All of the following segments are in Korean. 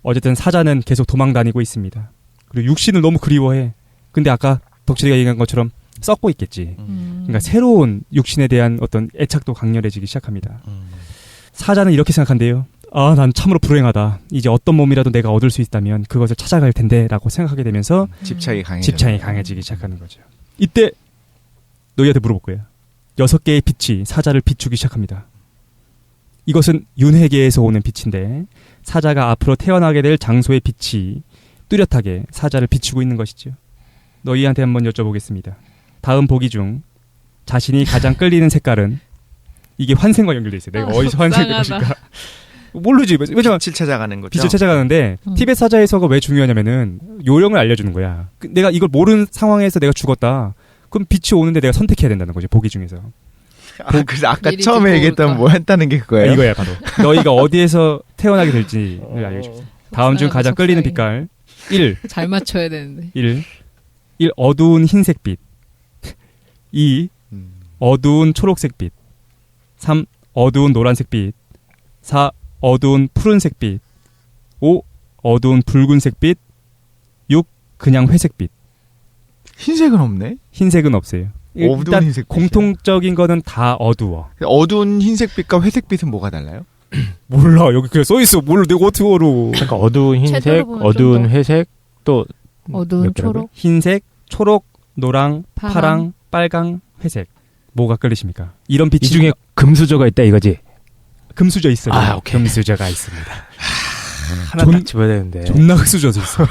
어쨌든 사자는 계속 도망 다니고 있습니다. 그리고 육신을 너무 그리워해. 근데 아까 덕질이가 얘기한 것처럼 썩고 있겠지. 그러니까 새로운 육신에 대한 어떤 애착도 강렬해지기 시작합니다. 사자는 이렇게 생각한대요. 아, 난 참으로 불행하다. 이제 어떤 몸이라도 내가 얻을 수 있다면 그것을 찾아갈 텐데 라고 생각하게 되면서 집착이 강해지기 시작하는 거죠. 이때 너희한테 물어볼 거예요. 6개의 빛이 사자를 비추기 시작합니다. 이것은 윤회계에서 오는 빛인데 사자가 앞으로 태어나게 될 장소의 빛이 뚜렷하게 사자를 비추고 있는 것이죠. 너희한테 한번 여쭤보겠습니다. 다음 보기 중 자신이 가장 끌리는 색깔은 이게 환생과 연결돼 있어요. 내가 어디서 환생될 것인가 모르지. 왜냐면 빛을 찾아가는 거죠. 빛을 찾아가는데 티벳 사자에서가 왜 중요하냐면은 요령을 알려주는 거야. 내가 이걸 모르는 상황에서 내가 죽었다. 그럼 빛이 오는데 내가 선택해야 된다는 거지. 보기 중에서. 그래서 아까 처음에 얘기했던 뭐 했다는 게 그거예요? 이거야 바로. 너희가 어디에서 태어나게 될지를 알려줍니다. 다음 중 가장 끌리는 빛깔 1. 잘 맞춰야 되는데. 1 어두운 흰색빛. 2 어두운 초록색빛. 3 어두운 노란색빛. 4 어두운 푸른색빛. 5 어두운 붉은색빛. 6 그냥 회색빛. 흰색은 없네? 흰색은 없어요. 어두운 흰색 공통적인 거는 다 어두워. 어두운 흰색빛과 회색빛은 뭐가 달라요? 몰라. 여기 그냥 써있어. 몰라. 내가 어떻게 알아. 그러니까 어두운 흰색, 어두운 회색, 또 어두운 초록. 흰색, 초록, 노랑, 파랑, 빨강, 회색. 뭐가 끌리십니까? 이런 빛이 이 중에 금수저가 있다 이거지? 금수저 있어요. 아, 오케이. 금수저가 있습니다. 하나 딱 집어야 되는데. 존나 흑수저도 있어.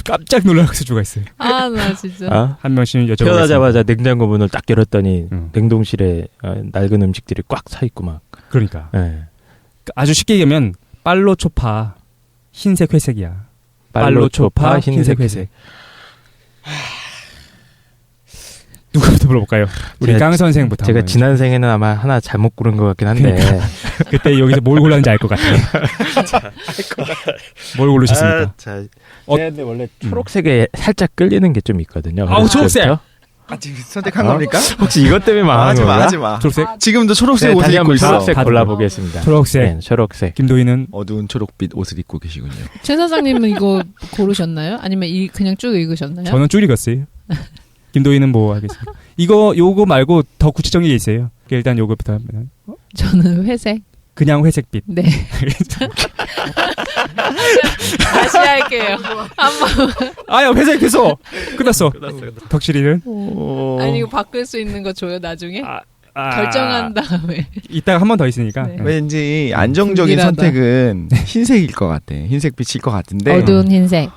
깜짝 놀랄 흑수저가 있어요. 아, 나 진짜. 한 명씩 여쭤보겠습니다. 태어나자마자 냉장고 문을 딱 열었더니 냉동실에 낡은 음식들이 꽉 차 있고 막. 그러니까. 네. 아주 쉽게 얘기하면 빨로 초파 흰색 회색이야. 빨로 초파 흰색 회색. 누구부터 물어볼까요? 우리 깡 선생부터. 제가 지난 생에는 아마 하나 잘못 고른 것 같긴 한데. 그러니까. 그때 여기서 뭘 골랐는지 알 것 같아요. 뭘 고르셨습니까? 근데 원래 초록색에 살짝 끌리는 게 좀 있거든요. 초록색! 지금 선택한 겁니까? 혹시 이것 때문에 망한 건가? 하지 마. 초록색? 지금도 초록색 옷을 입고 있어. 초록색 골라보겠습니다. 초록색. 네, 초록색. 김도희는 어두운 초록빛 옷을 입고 계시군요. 최 사장님은 이거 고르셨나요? 아니면 그냥 쭉 읽으셨나요? 저는 쭉 읽었어요. 김도희는 뭐 하겠습니까? 요거 말고 더 구체적인 게 있어요. 일단 요거부터 하면. 저는 회색. 그냥 회색빛. 네. 다시 할게요. 한번. 아야 회색 됐어. 끝났어. 덕실이는? 아니 이거 바꿀 수 있는 거 줘요 나중에? 결정한 다음에. 이따가 한 번 더 있으니까. 네. 왠지 안정적인 불길하다. 선택은 흰색일 것 같아. 흰색빛일 것 같은데. 어두운 흰색.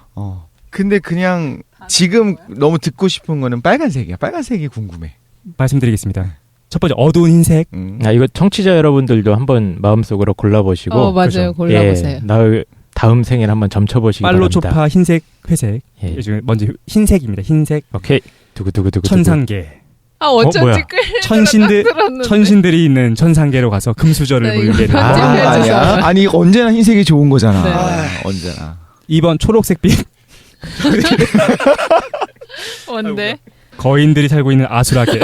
근데 그냥 지금 너무 듣고 싶은 거는 빨간색이야. 빨간색이 궁금해. 말씀드리겠습니다. 첫 번째 어두운 흰색. 이거 청취자 여러분들도 한번 마음속으로 골라보시고. 맞아요. 그렇죠? 골라보세요. 다음 생일 한번 점쳐보시기 빨로 바랍니다. 초파 흰색 회색. 예. 요즘 먼저 흰색입니다. 흰색. 오케이. 두구두구두구. 천상계. 어쩐지 끌리더라. 천신들이 있는 천상계로 가서 금수저를 물게 되는. 아니야. 아니 언제나 흰색이 좋은 거잖아. 네. 언제나. 2번 초록색빛. 뭔데? 거인들이 살고 있는 아수라계.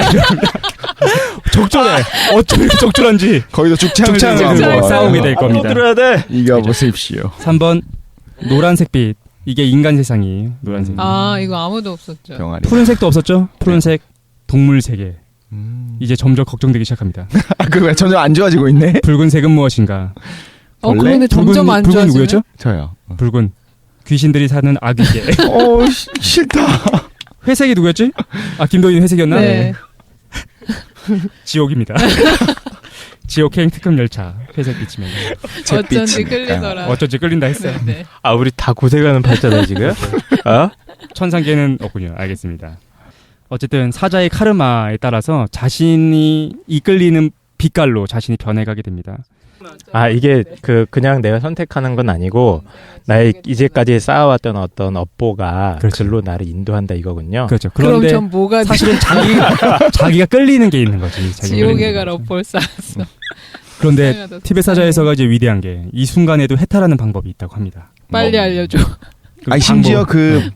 적절해. 어쩜 이렇게 적절한지. 거기서 죽창을 들고 싸우게 될 겁니다. 들어야 돼. 이겨보십시오. 3번 노란색빛. 이게 인간 세상이에요. 노란색. 이거 아무도 없었죠. 병아리. 푸른색도 없었죠? 푸른색 동물 세계. 이제 점점 걱정되기 시작합니다. 그거 점점 안 좋아지고 있네. 붉은색은 무엇인가? 근데 점점 안 좋아지네. 붉은 누구였죠? 저요. 붉은. 귀신들이 사는 아기계. 싫다. 회색이 누구였지? 김도희 회색이었나? 네. 지옥입니다. 지옥 행 특급 열차 회색 빛이면 어쩐지 끌리더라. 어쩐지 끌린다 했어요. 네. 우리 다 고생하는 팔자다 지금. 천상계는 없군요. 알겠습니다. 어쨌든 사자의 카르마에 따라서 자신이 이끌리는 빛깔로 자신이 변해가게 됩니다. 이게 그냥 내가 선택하는 건 아니고 나의 이제까지 쌓아왔던 어떤 업보가 그렇죠. 글로 나를 인도한다 이거군요. 그렇죠. 그럼 그런데 전 뭐가 사실은 자기가 끌리는 게 있는 거지. 지옥에 갈 업보를 쌓았어. 그런데 티벳 사자에서가 이제 위대한 게 이 순간에도 해탈하는 방법이 있다고 합니다. 빨리 알려줘. 심지어 그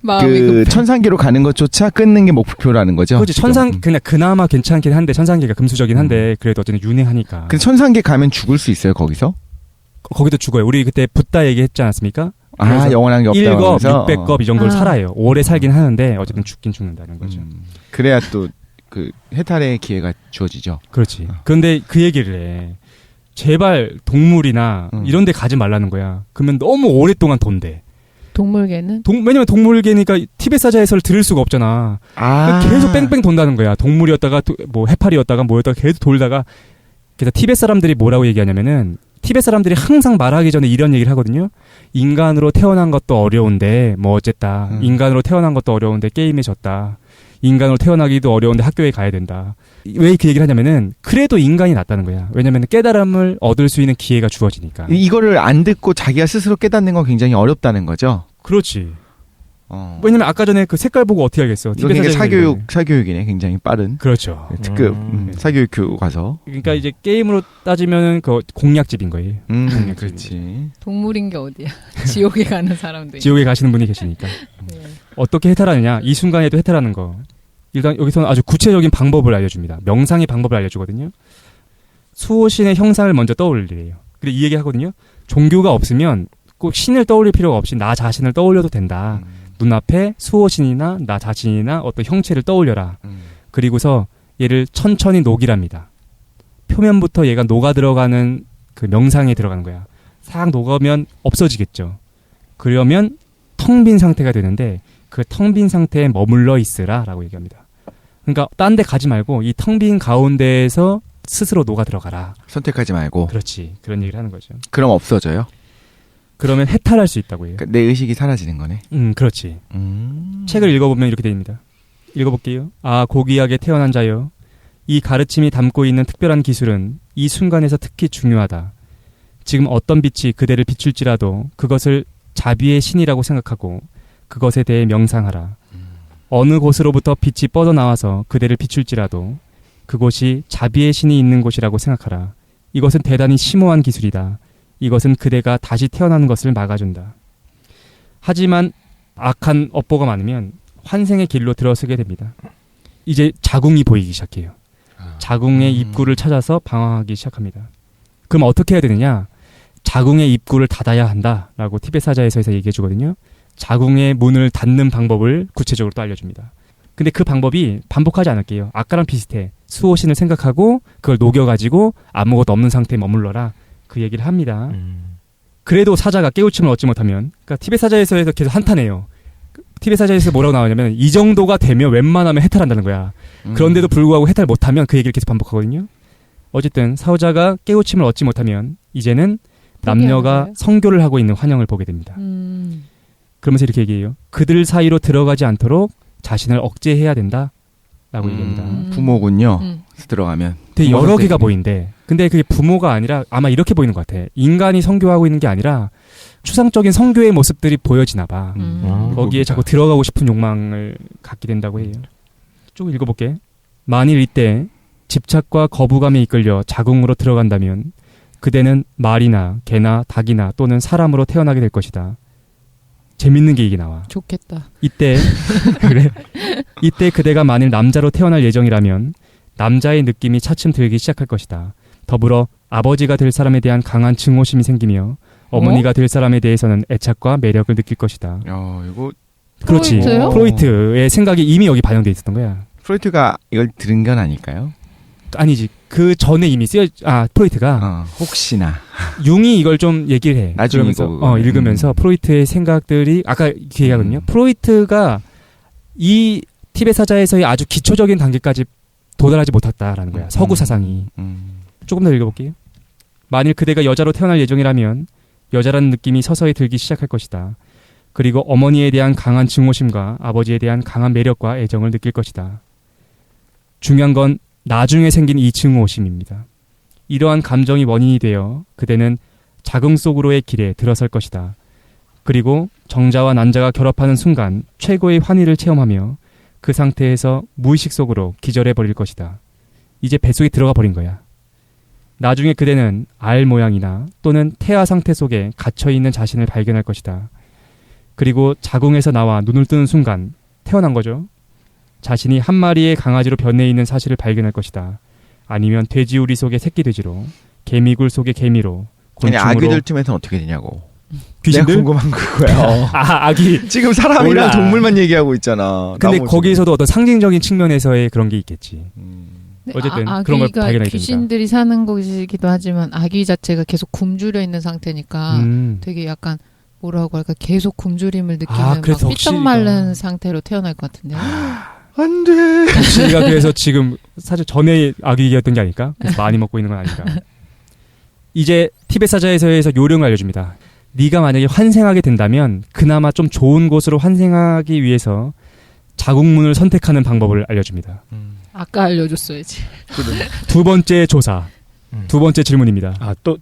천상계로 가는 것조차 끊는 게 목표라는 거죠. 그렇지. 그냥 그나마 괜찮긴 한데 천상계가 금수저긴 한데 그래도 어쨌든 윤회하니까. 근데 천상계 가면 죽을 수 있어요 거기서? 거기도 죽어요. 우리 그때 붓다 얘기했지 않았습니까? 영원한 게 없다고 1겁, 하면서 600겁 이 정도를 살아요. 오래 살긴 하는데 어쨌든 죽긴 죽는다는 거죠. 그래야 또 그 해탈의 기회가 주어지죠. 그렇지. 그런데 그 얘기를 해. 제발 동물이나 이런 데 가지 말라는 거야. 그러면 너무 오랫동안 돈대. 동물계는? 왜냐면 동물계니까 티벳 사자 해설을 들을 수가 없잖아. 계속 뺑뺑 돈다는 거야. 동물이었다가 뭐 해파리였다가 뭐였다가 계속 돌다가. 그래서 티벳 사람들이 뭐라고 얘기하냐면은 티벳 사람들이 항상 말하기 전에 이런 얘기를 하거든요. 인간으로 태어난 것도 어려운데 뭐 어쨌다. 인간으로 태어난 것도 어려운데 게임에 졌다. 인간으로 태어나기도 어려운데 학교에 가야 된다. 왜 그 얘기를 하냐면은 그래도 인간이 낫다는 거야. 왜냐면 깨달음을 얻을 수 있는 기회가 주어지니까. 이거를 안 듣고 자기가 스스로 깨닫는 건 굉장히 어렵다는 거죠. 그렇지. 왜냐면 아까 전에 그 색깔 보고 어떻게 알겠어? 이거 굉장히 사교육이네. 굉장히 빠른. 그렇죠. 특급 사교육 교육 가서. 그러니까 이제 게임으로 따지면은 그 공략집인 거예요. 공략집. 그렇지. 동물인 게 어디야? 지옥에 가는 사람도. 지옥에 가시는 분이 계시니까. 네. 어떻게 해탈하느냐? 이 순간에도 해탈하는 거. 일단 여기서는 아주 구체적인 방법을 알려줍니다. 명상의 방법을 알려주거든요. 수호신의 형상을 먼저 떠올리래요. 근데 이 얘기 하거든요. 종교가 없으면 꼭 신을 떠올릴 필요가 없이 나 자신을 떠올려도 된다. 눈앞에 수호신이나 나 자신이나 어떤 형체를 떠올려라. 그리고서 얘를 천천히 녹이랍니다. 표면부터 얘가 녹아 들어가는 그 명상에 들어가는 거야. 싹 녹으면 없어지겠죠. 그러면 텅 빈 상태가 되는데 그 텅 빈 상태에 머물러 있으라 라고 얘기합니다. 그러니까 딴 데 가지 말고 이 텅 빈 가운데에서 스스로 녹아 들어가라. 선택하지 말고. 그렇지. 그런 얘기를 하는 거죠. 그럼 없어져요? 그러면 해탈할 수 있다고 해요. 그러니까 내 의식이 사라지는 거네. 그렇지. 책을 읽어보면 이렇게 됩니다. 읽어볼게요. 고귀하게 태어난 자여. 이 가르침이 담고 있는 특별한 기술은 이 순간에서 특히 중요하다. 지금 어떤 빛이 그대를 비출지라도 그것을 자비의 신이라고 생각하고 그것에 대해 명상하라. 어느 곳으로부터 빛이 뻗어나와서 그대를 비출지라도 그곳이 자비의 신이 있는 곳이라고 생각하라. 이것은 대단히 심오한 기술이다. 이것은 그대가 다시 태어나는 것을 막아준다. 하지만 악한 업보가 많으면 환생의 길로 들어서게 됩니다. 이제 자궁이 보이기 시작해요. 자궁의 입구를 찾아서 방황하기 시작합니다. 그럼 어떻게 해야 되느냐? 자궁의 입구를 닫아야 한다라고 티벳 사자에서에서 얘기해 주거든요. 자궁의 문을 닫는 방법을 구체적으로 또 알려줍니다. 근데 그 방법이 반복하지 않을게요. 아까랑 비슷해. 수호신을 생각하고 그걸 녹여가지고 아무것도 없는 상태에 머물러라. 그 얘기를 합니다. 그래도 사자가 깨우침을 얻지 못하면, 그러니까 티벳 사자에서에서 계속 한탄해요. 티벳 사자에서 뭐라고 나오냐면 이 정도가 되면 웬만하면 해탈한다는 거야. 그런데도 불구하고 해탈 못하면 그 얘기를 계속 반복하거든요. 어쨌든 사자가 깨우침을 얻지 못하면 이제는 남녀가 성교를 하고 있는 환영을 보게 됩니다. 그러면서 이렇게 얘기해요. 그들 사이로 들어가지 않도록 자신을 억제해야 된다. 라고 얘기합니다. 부모군요. 들어가면. 되게 여러 개가 보이는데 근데 그게 부모가 아니라 아마 이렇게 보이는 것 같아. 인간이 성교하고 있는 게 아니라 추상적인 성교의 모습들이 보여지나 봐. 거기에 자꾸 들어가고 싶은 욕망을 갖게 된다고 해요. 쭉 읽어볼게. 만일 이때 집착과 거부감에 이끌려 자궁으로 들어간다면 그대는 말이나 개나 닭이나 또는 사람으로 태어나게 될 것이다. 재밌는 게 이게 나와. 좋겠다. 이때 그래. 이때 그대가 만일 남자로 태어날 예정이라면 남자의 느낌이 차츰 들기 시작할 것이다. 더불어 아버지가 될 사람에 대한 강한 증오심이 생기며 어머니가 될 사람에 대해서는 애착과 매력을 느낄 것이다. 이거 그렇지. 프로이트요? 프로이트의 생각이 이미 여기 반영돼 있었던 거야. 프로이트가 이걸 들은 건 아닐까요? 아니지. 그 전에 이미 프로이트가 혹시나 융이 이걸 좀 얘기를 해. 나중에 읽으면서 프로이트의 생각들이 아까 이렇게 얘기하거든요. 프로이트가 이 티벳 사자에서의 아주 기초적인 단계까지 도달하지 못했다라는 거야. 서구 사상이. 조금 더 읽어볼게요. 만일 그대가 여자로 태어날 예정이라면 여자라는 느낌이 서서히 들기 시작할 것이다. 그리고 어머니에 대한 강한 증오심과 아버지에 대한 강한 매력과 애정을 느낄 것이다. 중요한 건 나중에 생긴 이 증오심입니다. 이러한 감정이 원인이 되어 그대는 자궁 속으로의 길에 들어설 것이다. 그리고 정자와 난자가 결합하는 순간 최고의 환희를 체험하며 그 상태에서 무의식 속으로 기절해버릴 것이다. 이제 뱃속에 들어가 버린 거야. 나중에 그대는 알 모양이나 또는 태아 상태 속에 갇혀있는 자신을 발견할 것이다. 그리고 자궁에서 나와 눈을 뜨는 순간 태어난 거죠. 자신이 한 마리의 강아지로 변해 있는 사실을 발견할 것이다. 아니면 돼지우리 속의 새끼 돼지로, 개미굴 속의 개미로, 아니 곤충으로. 아기들 틈에서는 어떻게 되냐고. 귀신들? 내가 궁금한 그거야. 아기. 지금 사람이랑 몰라. 동물만 얘기하고 있잖아. 근데 나머지는. 거기에서도 어떤 상징적인 측면에서의 그런 게 있겠지. 어쨌든 그런 걸 아기가 발견하게 됩니다. 귀신들이 사는 곳이기도 하지만 아기 자체가 계속 굶주려 있는 상태니까 되게 약간 뭐라고 할까 계속 굶주림을 느끼는 막 그래서 삐쩍 마른 상태로 태어날 것 같은데. 안 돼. 덕실이가 그래서 지금 사실 전에 아기였던 게 아닐까? 그래서 많이 먹고 있는 건 아닐까? 이제 티베트 사자에서에서 요령을 알려줍니다. 네가 만약에 환생하게 된다면 그나마 좀 좋은 곳으로 환생하기 위해서 자국문을 선택하는 방법을 알려줍니다. 아까 알려줬어야지. 두 번째 조사, 두 번째 질문입니다.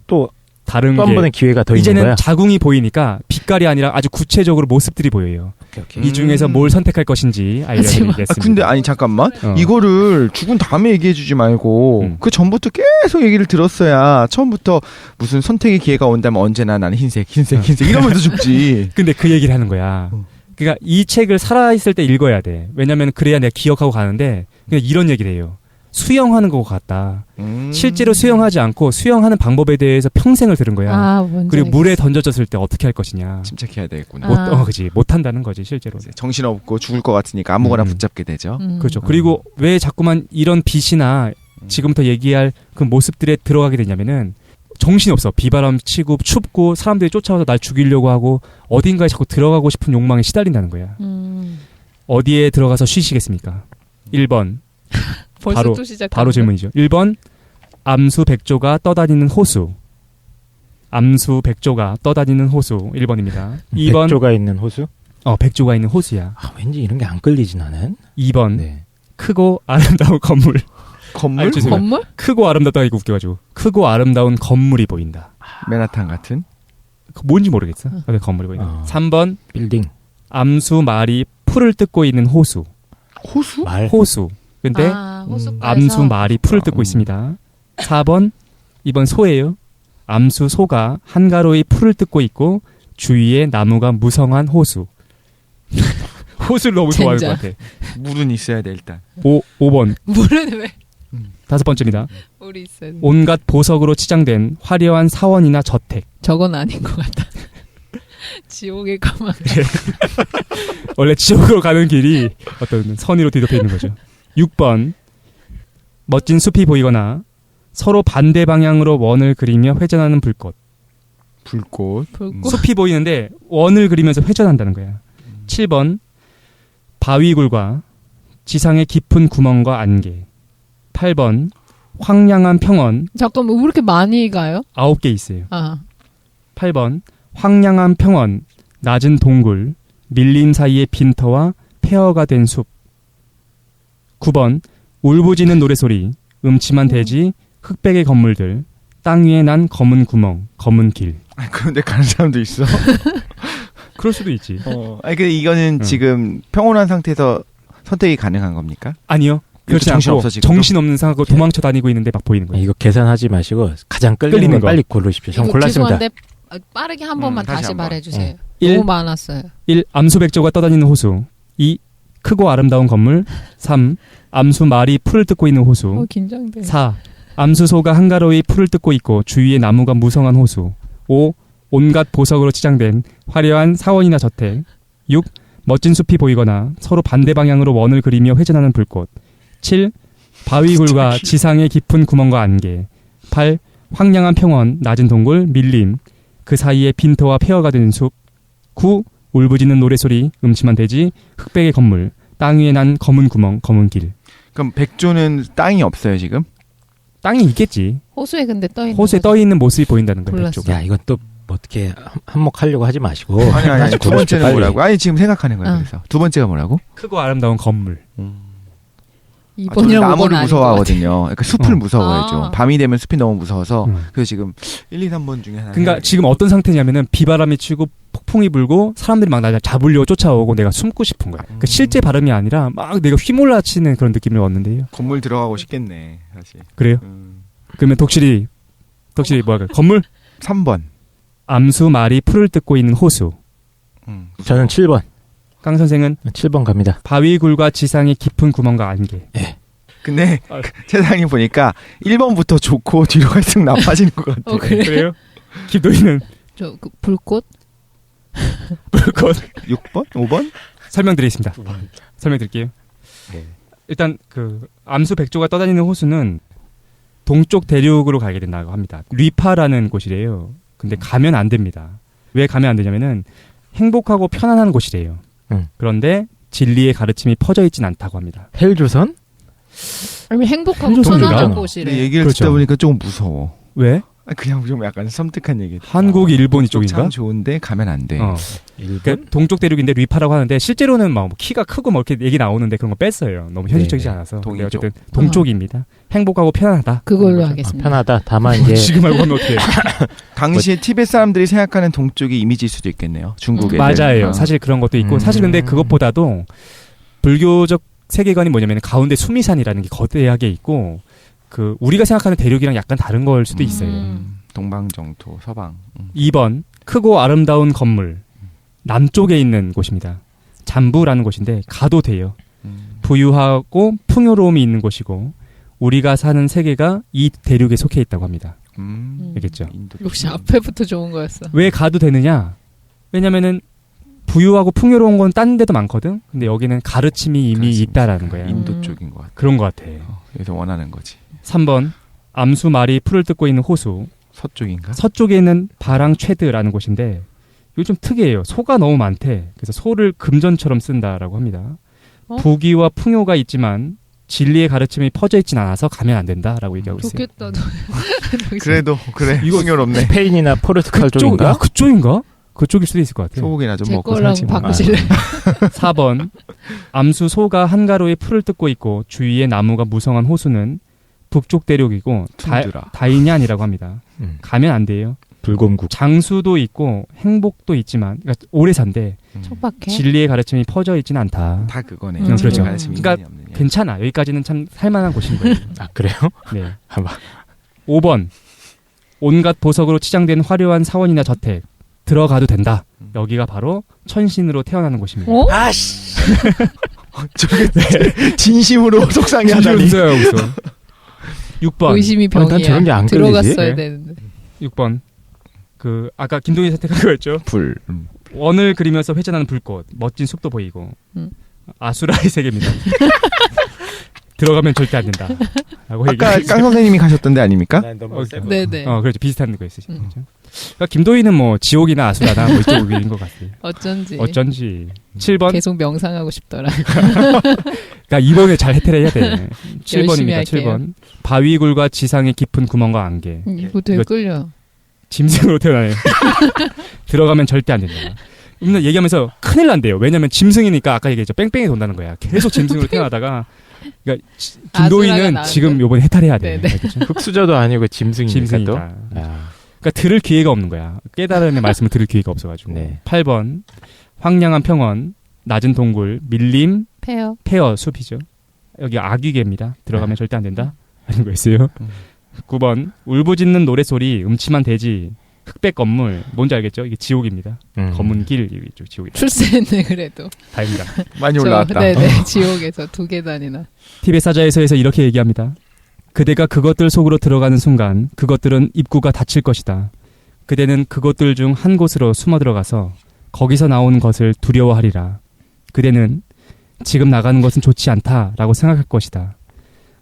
또 다른 한 게 번의 기회가 더 있는 이제는 거야? 자궁이 보이니까 빛깔이 아니라 아주 구체적으로 모습들이 보여요. 오케이. 이 중에서 뭘 선택할 것인지 알려드리겠습니다. 근데 아니 잠깐만. 어. 이거를 죽은 다음에 얘기해주지 말고 그 전부터 계속 얘기를 들었어야 처음부터 무슨 선택의 기회가 온다면 언제나 나는 흰색 이러면서 죽지. 근데 그 얘기를 하는 거야. 그러니까 이 책을 살아있을 때 읽어야 돼. 왜냐면 그래야 내가 기억하고 가는데 그냥 이런 얘기를 해요. 수영하는 것 같다. 실제로 수영하지 않고 수영하는 방법에 대해서 평생을 들은 거야. 뭔지 그리고 물에 알겠어. 던져졌을 때 어떻게 할 것이냐. 침착해야 되겠구나. 그지. 못 한다는 거지 실제로. 정신없고 죽을 것 같으니까 아무거나 붙잡게 되죠. 그렇죠. 그리고 왜 자꾸만 이런 빛이나 지금부터 얘기할 그 모습들에 들어가게 되냐면은 정신이 없어. 비바람 치고 춥고 사람들이 쫓아와서 날 죽이려고 하고 어딘가에 자꾸 들어가고 싶은 욕망에 시달린다는 거야. 어디에 들어가서 쉬시겠습니까? 1번. 벌써 바로, 또 시작. 바로 질문이죠. 1번. 암수 백조가 떠다니는 호수. 암수 백조가 떠다니는 호수. 1번입니다. 2번. 백조가 있는 호수? 백조가 있는 호수야. 왠지 이런 게 안 끌리지 나는. 2번. 네. 크고 아름다운 건물. 건물? 죄송해요. 건물? 크고 아름답다가 이거 웃겨가지고. 크고 아름다운 건물이 보인다. 맨하탄 같은? 뭔지 모르겠어. 근데 건물이 보인다. 3번. 빌딩. 암수 말이 풀을 뜯고 있는 호수. 호수? 말. 호수. 근데 호숫가에서 암수 말이 풀을 뜯고 있습니다. 4번. 이번 소예요. 암수 소가 한가로이 풀을 뜯고 있고 주위에 나무가 무성한 호수. 호수를 너무 좋아할 것 같아. 물은 있어야 돼 일단. 5번. 물은 왜? 5번째입니다. 물이 있어야 돼. 온갖 보석으로 치장된 화려한 사원이나 저택. 저건 아닌 것 같다. 지옥에 가만. 원래 지옥으로 가는 길이 어떤 선의로 뒤덮여 있는 거죠. 6번. 멋진 숲이 보이거나 서로 반대 방향으로 원을 그리며 회전하는 불꽃. 불꽃. 숲이 보이는데 원을 그리면서 회전한다는 거야. 7번. 바위굴과 지상의 깊은 구멍과 안개. 8번. 황량한 평원. 잠깐만 왜 이렇게 많이 가요? 9개 있어요. 8번. 황량한 평원, 낮은 동굴, 밀림 사이의 빈터와 폐허가 된 숲. 9번. 울부짖는 노래소리, 음침한 대지, 흑백의 건물들, 땅 위에 난 검은 구멍, 검은 길. 그런데 가는 사람도 있어. 그럴 수도 있지. 근데 이거는 지금 평온한 상태에서 선택이 가능한 겁니까? 아니요. 그렇지 않고 정신없는 상하고 도망쳐 다니고 있는데 막 보이는 거예요. 이거 계산하지 마시고 가장 끌리는 거 빨리 고르십시오. 전 골랐습니다. 죄송한데 빠르게 한 번만 다시 말해주세요. 1, 너무 많았어요. 1. 암수백조가 떠다니는 호수. 2. 크고 아름다운 건물. 3. 암수 말이 풀을 뜯고 있는 호수. 긴장돼. 4. 암수소가 한가로이 풀을 뜯고 있고 주위에 나무가 무성한 호수. 5. 온갖 보석으로 치장된 화려한 사원이나 저택. 6. 멋진 숲이 보이거나 서로 반대 방향으로 원을 그리며 회전하는 불꽃. 7. 바위굴과 지상의 깊은 구멍과 안개. 8. 황량한 평원, 낮은 동굴, 밀림. 그 사이에 빈터와 폐허가 되는 숲. 9. 울부짖는 노래소리, 음침한 대지, 흑백의 건물, 땅 위에 난 검은 구멍, 검은 길. 그럼 백조는 땅이 없어요 지금? 땅이 있겠지. 호수에 근데 떠있는 호수에 떠있는 모습이 보인다는 거예요. 백조가. 야, 이건 또 어떻게 한몫하려고 하지 마시고. 아니 두 번째는 빨리. 뭐라고? 아니 지금 생각하는 거예요. 그래서 두 번째가 뭐라고? 크고 아름다운 건물. 2번이랑 나무를 무서워하거든요. 그러니까 숲을 무서워해죠. 아. 밤이 되면 숲이 너무 무서워서 그래서 지금 1, 2, 3번 중에 하나. 그러니까 지금 어떤 상태냐면은 비바람이 치고 폭풍이 불고 사람들이 막 나 잡으려고 쫓아오고 내가 숨고 싶은 거야. 그러니까 실제 발음이 아니라 막 내가 휘몰아치는 그런 느낌을 얻는데요. 건물 들어가고 싶겠네 사실. 그래요? 그러면 독실이 뭐야? 건물? 3번. 암수 말이 풀을 뜯고 있는 호수. 저는 7번. 강 선생은 7번 갑니다. 바위굴과 지상의 깊은 구멍과 안개. 예. 근데 세상에 보니까 1번부터 좋고 뒤로 갈수록 나빠지는 것 같아. 그래? 그래요? 김도희는 불꽃? 불꽃 6번? 5번? 설명드리겠습니다. 설명드릴게요. 네. 일단 그 암수 백조가 떠다니는 호수는 동쪽 대륙으로 가게 된다고 합니다. 리파라는 곳이래요. 근데 가면 안 됩니다. 왜 가면 안 되냐면은 행복하고 편안한 곳이래요. 그런데 진리의 가르침이 퍼져 있진 않다고 합니다. 헬조선? 아니 행복하고 헬조선이라? 편안한 근데 곳이래. 얘기를 그렇죠. 듣다 보니까 조금 무서워. 왜? 그냥 좀 약간 섬뜩한 얘기. 한국, 일본 이쪽인가? 참 좋은데 가면 안 돼. 일본? 그러니까 동쪽 대륙인데 리파라고 하는데 실제로는 막 키가 크고 뭐 이렇게 얘기 나오는데 그런 거 뺐어요. 너무 현실적이지 네네. 않아서. 근데 동이쪽. 어쨌든 동쪽입니다. 행복하고 편안하다. 그걸로 그런 거죠. 하겠습니다. 편하다. 다만 이제 지금 알고 하면 어떡해. 당시에 티벳 사람들이 생각하는 동쪽이 이미지일 수도 있겠네요. 중국 애들. 맞아요. 사실 그런 것도 있고 사실 근데 그것보다도 불교적 세계관이 뭐냐면 가운데 수미산이라는 게 거대하게 있고 그 우리가 생각하는 대륙이랑 약간 다른 걸 수도 있어요. 동방정토, 서방. 2번 크고 아름다운 건물 남쪽에 있는 곳입니다. 잠부라는 곳인데 가도 돼요. 부유하고 풍요로움이 있는 곳이고 우리가 사는 세계가 이 대륙에 속해 있다고 합니다. 알겠죠? 인도 역시 앞에부터 좋은 거였어. 왜 가도 되느냐? 왜냐면은 부유하고 풍요로운 건 딴 데도 많거든. 근데 여기는 가르침이 이미 가르침이 있다라는 거야. 인도 쪽인 것 같아. 그런 것 같아. 그래서 원하는 거지. 3번 암수 말이 풀을 뜯고 있는 호수. 서쪽인가? 서쪽에 있는 바랑최드라는 곳인데 이거 좀 특이해요. 소가 너무 많대. 그래서 소를 금전처럼 쓴다라고 합니다. 부귀와 풍요가 있지만 진리의 가르침이 퍼져 있진 않아서 가면 안 된다라고 얘기하고 있어요. 좋겠다. 그래도 그래. 이거 풍요롭네. 스페인이나 포르투갈 쪽인가? 야, 그쪽인가? 그쪽일 수도 있을 것 같아요. 소고기나 좀 제 먹고 거랑 살지. 뭐. 바꾸실래? 4번 암수 소가 한가로이 풀을 뜯고 있고 주위에 나무가 무성한 호수는 북쪽 대륙이고 툰드라. 다이냔이라고 합니다. 가면 안 돼요. 불곰국. 장수도 있고 행복도 있지만 그러니까 오래 산대 촉박해. 진리의 가르침이 퍼져 있지는 않다. 다 그거네. 그렇죠. 그러니까 괜찮아. 여기까지는 참 살만한 곳인 거예요. 아 그래요? 네. 아마 5번 온갖 보석으로 치장된 화려한 사원이나 저택 들어가도 된다. 여기가 바로 천신으로 태어나는 곳입니다. 어? 아씨. 저게 진심으로 속상해하다니. 웃어요, 웃어. 6번. 의심이 난 병이야. 저런 게 안 끌리지? 들어갔어야 네. 되는데. 6번. 그 아까 김동희 선택한 거였죠. 불. 원을 그리면서 회전하는 불꽃, 멋진 숲도 보이고 아수라의 세계입니다. 들어가면 절대 안 된다. 라고 아까 얘기했어요. 깡 선생님이 가셨던데 아닙니까? 난 너무 세고. 네네. 그렇죠. 비슷한 거 있으시죠. 그러니까 김도희는 뭐 지옥이나 아수라나 뭐 이쪽인 것 같아요. 어쩐지. 7번. 계속 명상하고 싶더라. 그러니까 이번에 잘 해태를 해야 돼. 열심히 7번입니다. 할게요. 7번. 바위굴과 지상의 깊은 구멍과 안개. 이거 되게 이거- 끌려. 짐승으로 태어나요. 들어가면 절대 안 된다. 맨날 얘기하면서 큰일 난대요. 왜냐면 짐승이니까 아까 얘기했죠. 뺑뺑이 돈다는 거야. 계속 짐승으로 태어나다가 그러니까 아수라가 김도희는 나은데? 지금 요번에 해탈해야 돼. 네네. 알겠죠? 흑수저도 아니고 짐승이니까 또. 짐승이다. 야. 그러니까 들을 기회가 없는 거야. 깨달음의 말씀을 들을 기회가 없어가지고. 네. 8번 황량한 평원, 낮은 동굴, 밀림, 페어. 폐허, 숲이죠. 여기 아귀개입니다. 들어가면 절대 안 된다. 하는 거 있어요. 9번 울부짖는 노래소리, 음침한 대지, 흑백 건물. 뭔지 알겠죠? 이게 지옥입니다. 검은 길 이쪽 지옥이다. 출세했네 그래도. 다행이다. 많이 올라왔다. 네네. 지옥에서 2계단이나. 티벳 사자에서에서 이렇게 얘기합니다. 그대가 그것들 속으로 들어가는 순간 그것들은 입구가 닫힐 것이다. 그대는 그것들 중 한 곳으로 숨어 들어가서 거기서 나오는 것을 두려워하리라. 그대는 지금 나가는 것은 좋지 않다라고 생각할 것이다.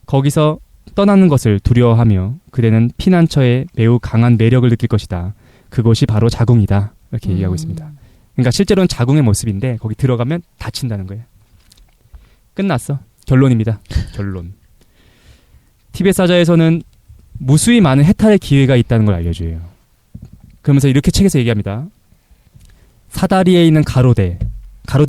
거기서 떠나는 것을 두려워하며 그대는 피난처에 매우 강한 매력을 느낄 것이다. 그것이 바로 자궁이다. 이렇게 얘기하고 있습니다. 그러니까 실제로는 자궁의 모습인데 거기 들어가면 다친다는 거예요. 끝났어. 결론입니다. 결론. 티벳 사자에서는 무수히 많은 해탈의 기회가 있다는 걸 알려줘요. 그러면서 이렇게 책에서 얘기합니다. 사다리에 있는 가로대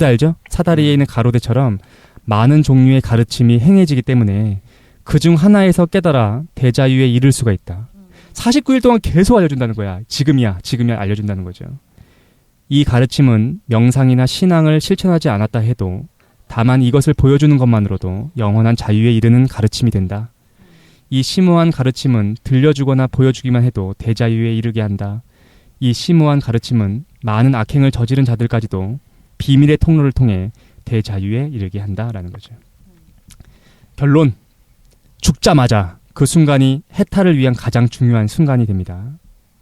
알죠? 사다리에 있는 가로대처럼 많은 종류의 가르침이 행해지기 때문에 그중 하나에서 깨달아 대자유에 이를 수가 있다. 49일 동안 계속 알려준다는 거야. 지금이야 알려준다는 거죠. 이 가르침은 명상이나 신앙을 실천하지 않았다 해도 다만 이것을 보여주는 것만으로도 영원한 자유에 이르는 가르침이 된다. 이 심오한 가르침은 들려주거나 보여주기만 해도 대자유에 이르게 한다. 이 심오한 가르침은 많은 악행을 저지른 자들까지도 비밀의 통로를 통해 대자유에 이르게 한다라는 거죠. 결론. 죽자마자 그 순간이 해탈을 위한 가장 중요한 순간이 됩니다.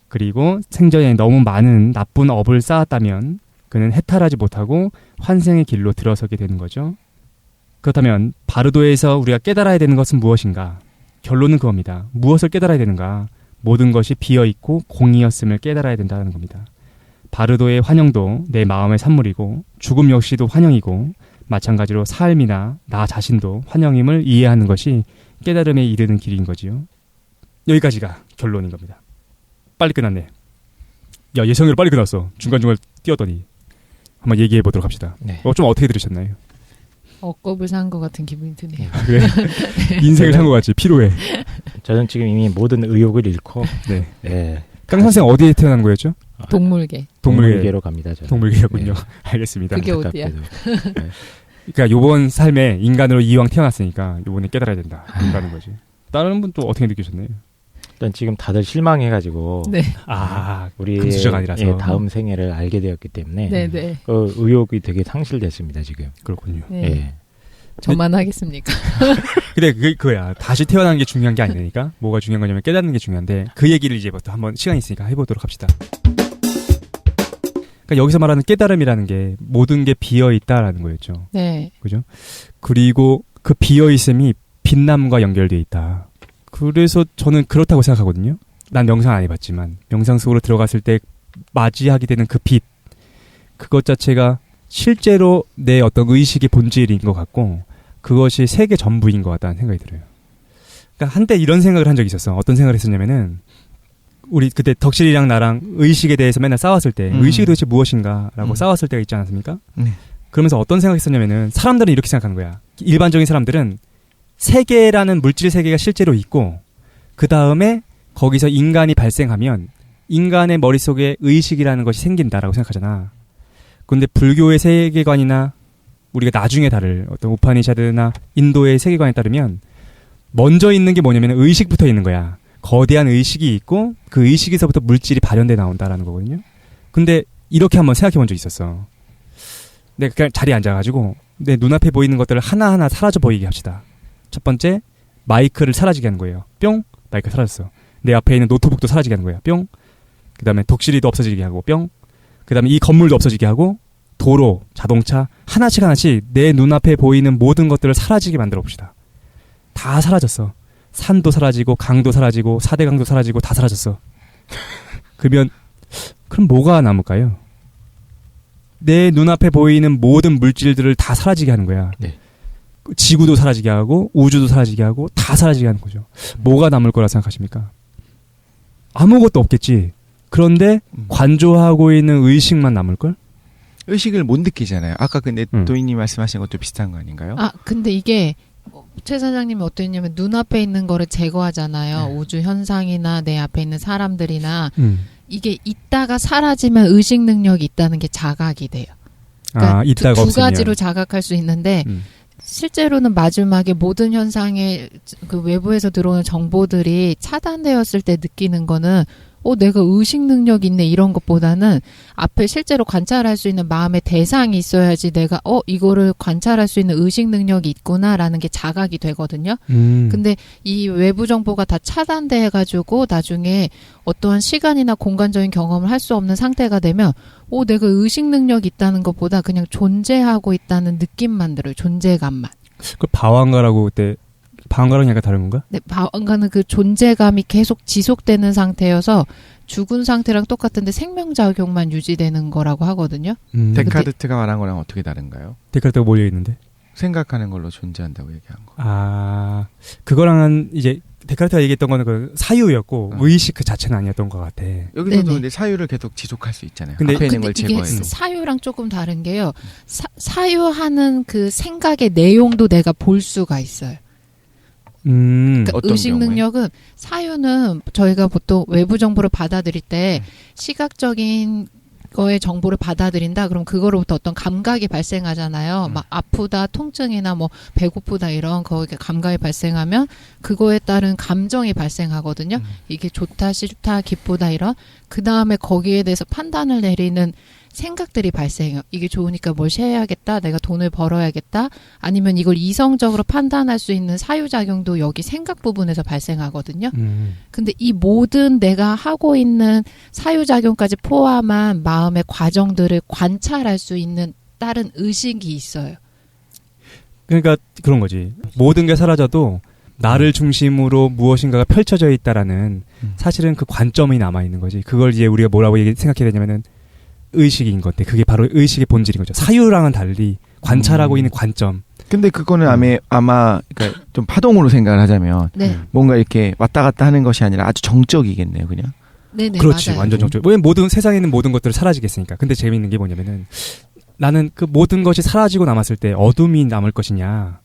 그리고 생전에 너무 많은 나쁜 업을 쌓았다면 그는 해탈하지 못하고 환생의 길로 들어서게 되는 거죠. 그렇다면 바르도에서 우리가 깨달아야 되는 것은 무엇인가? 결론은 그겁니다. 무엇을 깨달아야 되는가? 모든 것이 비어있고 공이었음을 깨달아야 된다는 겁니다. 바르도의 환영도 내 마음의 산물이고 죽음 역시도 환영이고 마찬가지로 삶이나 나 자신도 환영임을 이해하는 것이 깨달음에 이르는 길인 거지요. 여기까지가 결론인 겁니다. 빨리 끝났네. 야, 예상대로 빨리 끝났어. 중간중간 뛰었더니. 한번 얘기해 보도록 합시다. 네. 좀 어떻게 들으셨나요? 억겁을 산 것 같은 기분이 드네요. 그래? 인생을 산 것 같지. 피로해. 저는 지금 이미 모든 의욕을 잃고 네. 네. 깡 선생 어디에 태어난 거였죠? 동물계. 동물계로 갑니다. 저는. 동물계였군요. 네. 알겠습니다. 그게 어디야? 안타깝게도. 네. 그러니까 요번 삶에 인간으로 이왕 태어났으니까 요번에 깨달아야 된다. 된다는 거지. 다른 분 또 어떻게 느끼셨나요? 일단 지금 다들 실망해가지고 네. 우리 금수저가 아니라서. 다음 생애를 알게 되었기 때문에 네네. 그 의욕이 되게 상실됐습니다 지금. 그렇군요. 네. 예. 저만 하겠습니까? 근데 그거야. 다시 태어나는 게 중요한 게 아니니까. 뭐가 중요한 거냐면 깨닫는 게 중요한데 그 얘기를 이제부터 한번 시간 있으니까 해보도록 합시다. 그러니까 여기서 말하는 깨달음이라는 게 모든 게 비어 있다라는 거였죠. 네. 그죠? 그리고 그 비어 있음이 빛남과 연결돼 있다. 그래서 저는 그렇다고 생각하거든요. 난 명상 안 해봤지만 명상 속으로 들어갔을 때 맞이하게 되는 그 빛, 그것 자체가 실제로 내 어떤 의식의 본질인 것 같고 그것이 세계 전부인 것 같다는 생각이 들어요. 그러니까 한때 이런 생각을 한 적이 있었어. 어떤 생각을 했었냐면은 우리 그때 덕실이랑 나랑 의식에 대해서 맨날 싸웠을 때 의식이 도대체 무엇인가라고 싸웠을 때가 있지 않았습니까? 그러면서 어떤 생각이 있었냐면은 사람들은 이렇게 생각하는 거야. 일반적인 사람들은 세계라는 물질 세계가 실제로 있고 그 다음에 거기서 인간이 발생하면 인간의 머릿속에 의식이라는 것이 생긴다라고 생각하잖아. 그런데 불교의 세계관이나 우리가 나중에 다룰 어떤 우파니샤드나 인도의 세계관에 따르면 먼저 있는 게 뭐냐면 의식부터 있는 거야. 거대한 의식이 있고 그 의식에서부터 물질이 발현돼 나온다라는 거거든요. 근데 이렇게 한번 생각해 본 적이 있었어. 내가 그냥 자리에 앉아가지고 내 눈앞에 보이는 것들을 하나하나 사라져 보이게 합시다. 첫 번째, 마이크를 사라지게 하는 거예요. 뿅! 마이크 사라졌어. 내 앞에 있는 노트북도 사라지게 하는 거예요. 뿅! 그 다음에 독실이도 없어지게 하고 뿅! 그 다음에 이 건물도 없어지게 하고 도로, 자동차 하나씩 하나씩 내 눈앞에 보이는 모든 것들을 사라지게 만들어 봅시다. 다 사라졌어. 산도 사라지고 강도 사라지고 사대강도 사라지고 다 사라졌어. 그러면 그럼 뭐가 남을까요? 내 눈앞에 보이는 모든 물질들을 다 사라지게 하는 거야. 네. 지구도 사라지게 하고 우주도 사라지게 하고 다 사라지게 하는 거죠. 뭐가 남을 거라 생각하십니까? 아무것도 없겠지. 그런데 관조하고 있는 의식만 남을걸? 의식을 못 느끼잖아요. 아까 근데 도인님 말씀하신 것도 비슷한 거 아닌가요? 아, 근데 이게 최 사장님이 어떠했냐면 눈앞에 있는 거를 제거하잖아요. 우주 현상이나 내 앞에 있는 사람들이나 이게 있다가 사라지면 의식 능력이 있다는 게 자각이 돼요. 그러니까 있다가 두 없으면. 가지로 자각할 수 있는데 실제로는 마지막에 모든 현상의 그 외부에서 들어오는 정보들이 차단되었을 때 느끼는 거는 내가 의식 능력이 있네 이런 것보다는 앞에 실제로 관찰할 수 있는 마음의 대상이 있어야지 내가 이거를 관찰할 수 있는 의식 능력이 있구나라는 게 자각이 되거든요. 근데 이 외부 정보가 다 차단돼가지고 나중에 어떠한 시간이나 공간적인 경험을 할 수 없는 상태가 되면 내가 의식 능력이 있다는 것보다 그냥 존재하고 있다는 느낌만 들어요. 존재감만. 그 방황가라고 그때 방황가랑 약간 다른 건가? 네, 방황가는 그 존재감이 계속 지속되는 상태여서 죽은 상태랑 똑같은데 생명작용만 유지되는 거라고 하거든요. 데카르트가 말한 거랑 어떻게 다른가요? 데카르트가 몰려 있는데 생각하는 걸로 존재한다고 얘기한 거. 그거랑은 이제 데카르트가 얘기했던 거는 그 사유였고 의식 그 자체는 아니었던 것 같아. 여기서도 네네. 근데 사유를 계속 지속할 수 있잖아요. 근데 앞에 있는 걸 이게 제거해도. 사유랑 조금 다른 게요. 사유하는 그 생각의 내용도 내가 볼 수가 있어요. 그러니까 어떤 의식 경우에? 능력은 사유는 저희가 보통 외부 정보를 받아들일 때 시각적인 거의 정보를 받아들인다. 그럼 그거로부터 어떤 감각이 발생하잖아요. 막 아프다, 통증이나 뭐 배고프다 이런 거기에 감각이 발생하면 그거에 따른 감정이 발생하거든요. 이게 좋다, 싫다, 기쁘다 이런. 그 다음에 거기에 대해서 판단을 내리는 생각들이 발생해요. 이게 좋으니까 뭘 해야겠다. 내가 돈을 벌어야겠다. 아니면 이걸 이성적으로 판단할 수 있는 사유작용도 여기 생각 부분에서 발생하거든요. 근데 이 모든 내가 하고 있는 사유작용까지 포함한 마음의 과정들을 관찰할 수 있는 다른 의식이 있어요. 그러니까 그런 거지. 모든 게 사라져도 나를 중심으로 무엇인가가 펼쳐져 있다라는 사실은 그 관점이 남아있는 거지. 그걸 이제 우리가 뭐라고 생각해야 되냐면은 의식인 건데 그게 바로 의식의 본질인 거죠. 사유랑은 달리 관찰하고 있는 관점. 근데 그거는 아마 그러니까 좀 파동으로 생각을 하자면 네. 뭔가 이렇게 왔다 갔다 하는 것이 아니라 아주 정적이겠네요, 그냥. 네네. 그렇지. 맞아요. 완전 정적. 왜 모든 세상에 있는 모든 것들을 사라지겠으니까. 근데 재미있는 게 뭐냐면은 나는 그 모든 것이 사라지고 남았을 때 어둠이 남을 것이냐.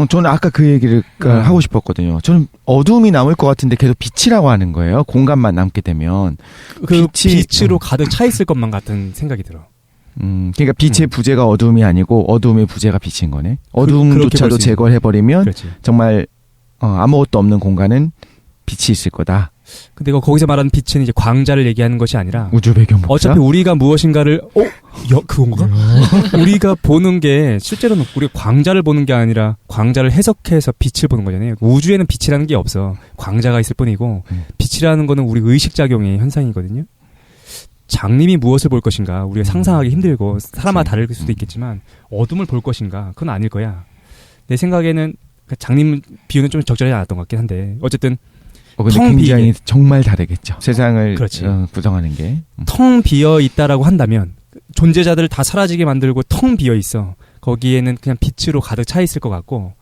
저는 아까 그 얘기를 하고 싶었거든요. 저는 어둠이 남을 것 같은데 계속 빛이라고 하는 거예요. 공간만 남게 되면. 그 빛으로 가득 차 있을 것만 같은 생각이 들어. 그러니까 빛의 부재가 어둠이 아니고 어둠의 부재가 빛인 거네. 어둠조차도 제거해버리면 그렇지. 정말 아무것도 없는 공간은 빛이 있을 거다. 근데 거기서 말하는 빛은 이제 광자를 얘기하는 것이 아니라 우주 배경 복사? 어차피 우리가 무엇인가를 그건가? 우리가 보는 게 실제로는 우리가 광자를 보는 게 아니라 광자를 해석해서 빛을 보는 거잖아요. 우주에는 빛이라는 게 없어. 광자가 있을 뿐이고 빛이라는 거는 우리 의식작용의 현상이거든요. 장님이 무엇을 볼 것인가 우리가 상상하기 힘들고 사람마다 다를 수도 있겠지만 어둠을 볼 것인가 그건 아닐 거야. 내 생각에는 장님 비유는 좀 적절하지 않았던 것 같긴 한데 어쨌든 근데 굉장히 정말 다르겠죠. 세상을 구성하는 게. 텅 비어 있다라고 한다면 존재자들을 다 사라지게 만들고 텅 비어 있어. 거기에는 그냥 빛으로 가득 차 있을 것 같고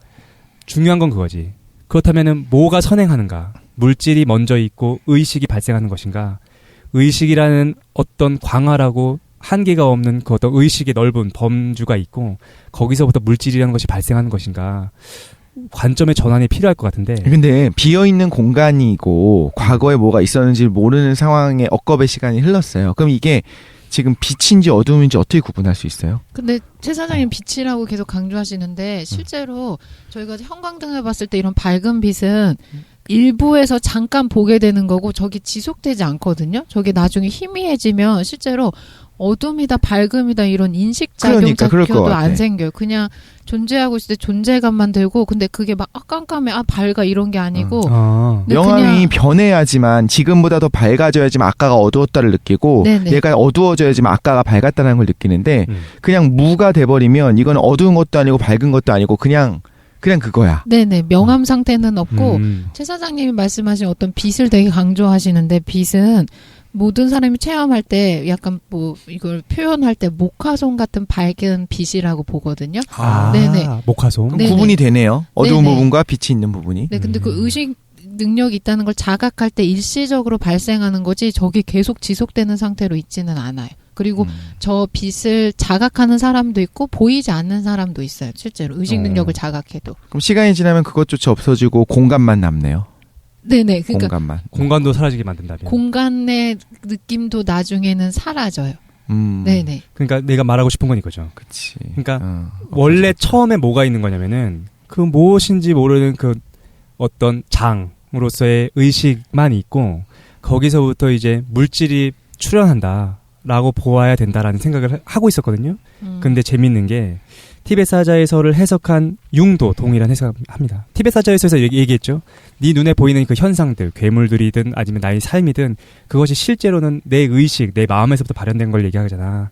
중요한 건 그거지. 그렇다면은 뭐가 선행하는가? 물질이 먼저 있고 의식이 발생하는 것인가? 의식이라는 어떤 광활하고 한계가 없는 그 어떤 의식의 넓은 범주가 있고 거기서부터 물질이라는 것이 발생하는 것인가? 관점의 전환이 필요할 것 같은데. 근데 비어있는 공간이고 과거에 뭐가 있었는지 모르는 상황에 억겁의 시간이 흘렀어요. 그럼 이게 지금 빛인지 어둠인지 어떻게 구분할 수 있어요? 근데 최 사장님 빛이라고 계속 강조하시는데 실제로 저희가 형광등을 봤을 때 이런 밝은 빛은 일부에서 잠깐 보게 되는 거고 저게 지속되지 않거든요. 저게 나중에 희미해지면 실제로 어둠이다 밝음이다 이런 인식작용도 안 생겨요. 그냥 존재하고 있을 때 존재감만 들고 근데 그게 막 깜깜해 밝아 이런 게 아니고 명암이 변해야지만 지금보다 더 밝아져야지만 아까가 어두웠다를 느끼고 네네. 얘가 어두워져야지만 아까가 밝았다는 걸 느끼는데 그냥 무가 돼버리면 이건 어두운 것도 아니고 밝은 것도 아니고 그냥 그거야. 네네. 명암 상태는 없고 최 사장님이 말씀하신 어떤 빛을 되게 강조하시는데 빛은 모든 사람이 체험할 때 약간 이걸 표현할 때 목화솜 같은 밝은 빛이라고 보거든요. 네네. 목화솜. 그럼 구분이 되네요. 어두운 네네. 부분과 빛이 있는 부분이. 네, 근데 그 의식 능력이 있다는 걸 자각할 때 일시적으로 발생하는 거지 저게 계속 지속되는 상태로 있지는 않아요. 그리고 저 빛을 자각하는 사람도 있고 보이지 않는 사람도 있어요. 실제로 의식 능력을 자각해도. 그럼 시간이 지나면 그것조차 없어지고 공간만 남네요. 네네. 그러니까 공간도 사라지게 만든다면. 공간의 느낌도 나중에는 사라져요. 네네. 그러니까 내가 말하고 싶은 건 이거죠. 그치. 그러니까 원래 처음에 뭐가 있는 거냐면은 그 무엇인지 모르는 그 어떤 장으로서의 의식만 있고 거기서부터 이제 물질이 출현한다라고 보아야 된다라는 생각을 하고 있었거든요. 근데 재밌는 게 티벳 사자에서를 해석한 융도 동일한 해석을 합니다. 티벳 사자에서에서 얘기했죠. 네 눈에 보이는 그 현상들, 괴물들이든 아니면 나의 삶이든 그것이 실제로는 내 의식, 내 마음에서부터 발현된 걸 얘기하잖아.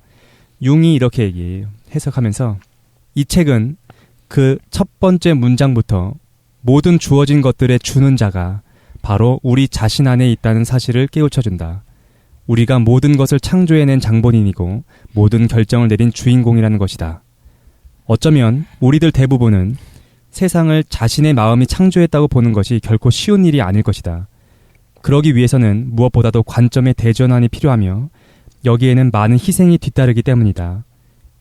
융이 이렇게 얘기해요. 해석하면서 이 책은 그 첫 번째 문장부터 모든 주어진 것들의 주는 자가 바로 우리 자신 안에 있다는 사실을 깨우쳐준다. 우리가 모든 것을 창조해낸 장본인이고 모든 결정을 내린 주인공이라는 것이다. 어쩌면 우리들 대부분은 세상을 자신의 마음이 창조했다고 보는 것이 결코 쉬운 일이 아닐 것이다. 그러기 위해서는 무엇보다도 관점의 대전환이 필요하며 여기에는 많은 희생이 뒤따르기 때문이다.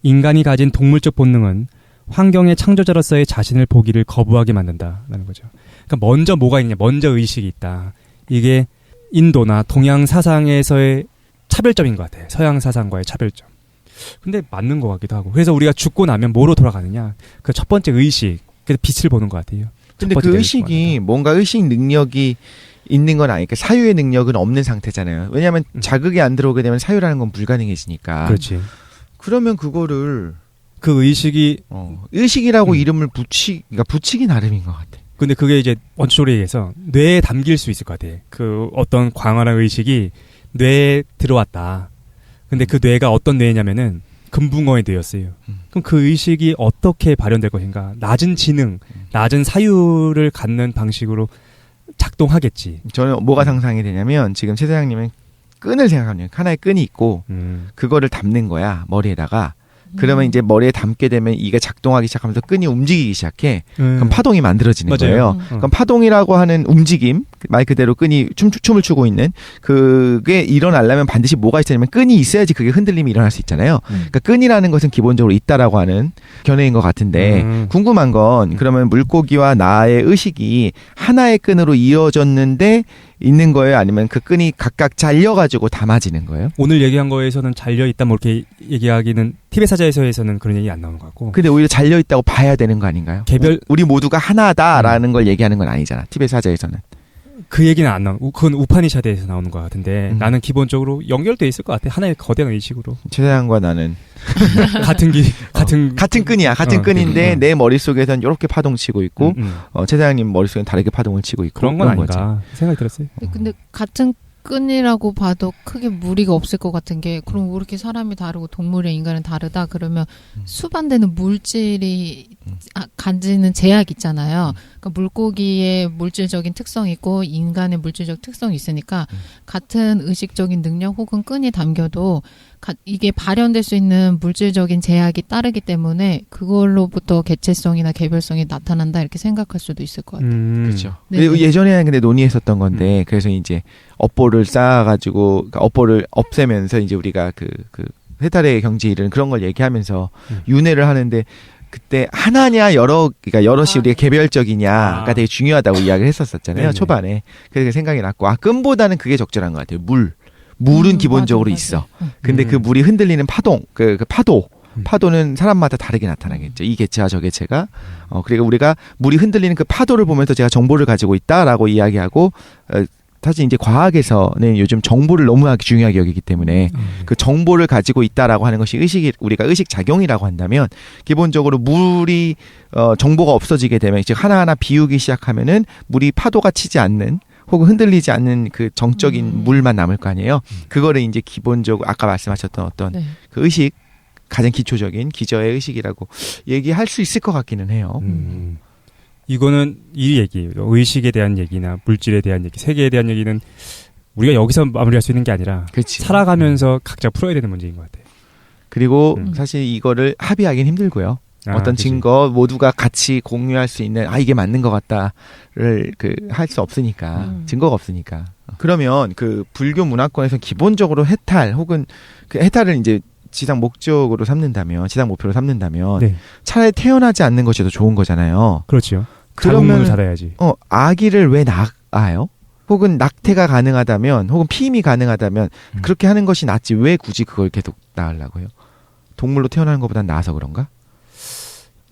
인간이 가진 동물적 본능은 환경의 창조자로서의 자신을 보기를 거부하게 만든다라는 거죠. 그러니까 먼저 뭐가 있냐? 먼저 의식이 있다. 이게 인도나 동양 사상에서의 차별점인 것 같아요. 서양 사상과의 차별점. 근데 맞는 것 같기도 하고. 그래서 우리가 죽고 나면 뭐로 돌아가느냐? 그 첫 번째 의식, 그래서 빛을 보는 것 같아요. 근데 그 의식이 뭔가 의식 능력이 있는 건 아니니까 사유의 능력은 없는 상태잖아요. 왜냐하면 자극이 안 들어오게 되면 사유라는 건 불가능해지니까. 그렇지. 그러면 그거를 그 의식이 의식이라고 이름을 그러니까 붙이기 나름인 것 같아. 근데 그게 이제 원초적으로 얘기해서 뇌에 담길 수 있을 것 같아. 그 어떤 광활한 의식이 뇌에 들어왔다. 근데 그 뇌가 어떤 뇌냐면은 금붕어의 뇌였어요. 그럼 그 의식이 어떻게 발현될 것인가? 낮은 지능, 낮은 사유를 갖는 방식으로 작동하겠지. 저는 뭐가 상상이 되냐면 지금 최 사장님은 끈을 생각하면 하나의 끈이 있고 그거를 담는 거야 머리에다가. 그러면 이제 머리에 담게 되면 이게 작동하기 시작하면서 끈이 움직이기 시작해. 그럼 파동이 만들어지는 맞아요. 거예요. 그럼 파동이라고 하는 움직임, 말 그대로 끈이 춤을 추고 있는 그게 일어나려면 반드시 뭐가 있어야냐면 끈이 있어야지 그게 흔들림이 일어날 수 있잖아요. 그러니까 끈이라는 것은 기본적으로 있다라고 하는 견해인 것 같은데 궁금한 건 그러면 물고기와 나의 의식이 하나의 끈으로 이어졌는데 있는 거예요? 아니면 그 끈이 각각 잘려가지고 담아지는 거예요? 오늘 얘기한 거에서는 잘려있다 뭐 이렇게 얘기하기는 티베트 사자에서는 그런 얘기 안 나오는 것 같고. 근데 오히려 잘려있다고 봐야 되는 거 아닌가요? 우리 모두가 하나다라는 걸 얘기하는 건 아니잖아. 티베트 사자에서는. 그 얘기는 안 나오고 그건 우파니샤드에서 나오는 것 같은데 나는 기본적으로 연결돼 있을 것 같아. 하나의 거대한 의식으로. 최대한과 나는 같은 끈이야. 같은 끈인데 내 머릿속에선 이렇게 파동치고 있고 최대한님 머릿속엔 다르게 파동을 치고 있고 그런 건 아닌가 생각이 들었어요. 근데 같은 끈이라고 봐도 크게 무리가 없을 것 같은 게 그럼 왜 이렇게 사람이 다르고 동물이나 인간은 다르다 그러면 수반되는 물질이 가지는 제약이 있잖아요. 그러니까 물고기의 물질적인 특성이 있고 인간의 물질적 특성이 있으니까 같은 의식적인 능력 혹은 끈이 담겨도 이게 발현될 수 있는 물질적인 제약이 따르기 때문에 그걸로부터 개체성이나 개별성이 나타난다 이렇게 생각할 수도 있을 것 같아요. 그렇죠. 예전에는 근데 논의했었던 건데 그래서 이제 업보를 쌓아가지고 그러니까 업보를 없애면서 이제 우리가 그 해탈의 경지에 이르는 그런 걸 얘기하면서 윤회를 하는데 그때 하나냐 그러니까 여럿이 우리가 개별적이냐가 되게 중요하다고 이야기를 했었잖아요. 네네. 초반에. 그래서 생각이 났고 끈보다는 그게 적절한 것 같아요. 물은 기본적으로 맞아. 있어. 근데 그 물이 흔들리는 파동, 그 파도는 사람마다 다르게 나타나겠죠. 이 개체와 저 개체가. 그리고 우리가 물이 흔들리는 그 파도를 보면서 제가 정보를 가지고 있다라고 이야기하고, 사실 이제 과학에서는 요즘 정보를 너무 중요하게 여기기 때문에 그 정보를 가지고 있다라고 하는 것이 우리가 의식 작용이라고 한다면 기본적으로 물이 정보가 없어지게 되면 즉 하나하나 비우기 시작하면은 물이 파도가 치지 않는 혹은 흔들리지 않는 그 정적인 물만 남을 거 아니에요. 그거를 이제 기본적으로 아까 말씀하셨던 어떤 그 의식 가장 기초적인 기저의 의식이라고 얘기할 수 있을 것 같기는 해요. 이거는 이 얘기예요. 의식에 대한 얘기나 물질에 대한 얘기, 세계에 대한 얘기는 우리가 여기서 마무리할 수 있는 게 아니라 그치. 살아가면서 각자 풀어야 되는 문제인 것 같아요. 그리고 사실 이거를 합의하기는 힘들고요. 어떤 그치. 증거 모두가 같이 공유할 수 있는 이게 맞는 것 같다를 할 수 없으니까 증거가 없으니까. 그러면 그 불교 문화권에서 기본적으로 해탈 혹은 그 해탈을 이제 지상 목적으로 삼는다면 지상 목표로 삼는다면 네. 차라리 태어나지 않는 것이 더 좋은 거잖아요. 그렇죠. 그러면 자궁문을 닫아야지. 아기를 왜 낳아요? 혹은 낙태가 가능하다면 혹은 피임이 가능하다면 그렇게 하는 것이 낫지 왜 굳이 그걸 계속 낳으려고요? 동물로 태어나는 것보단 나아서 그런가?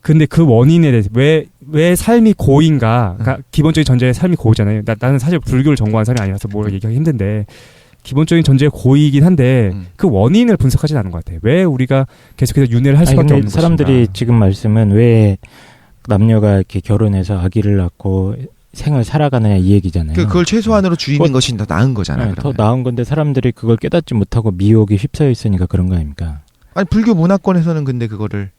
근데 그 원인에 대해서 왜 삶이 고인가? 그러니까 기본적인 전제에 삶이 고잖아요. 나는 사실 불교를 전공한 사람이 아니라서 뭘 얘기하기 힘든데 기본적인 전제에 고이긴 한데 그 원인을 분석하진 않은 것 같아요. 왜 우리가 계속해서 윤회를 할 수밖에 없는 사람들이 것인가. 지금 말씀은 왜 남녀가 이렇게 결혼해서 아기를 낳고 생을 살아가느냐 이 얘기잖아요. 그걸 최소한으로 줄이는 것이 더 나은 거잖아요. 더 나은 건데 사람들이 그걸 깨닫지 못하고 미혹에 휩싸여 있으니까 그런 거 아닙니까? 아니 불교 문화권에서는 근데 그거를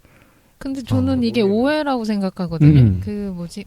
근데 저는 이게 오해라고 생각하거든요.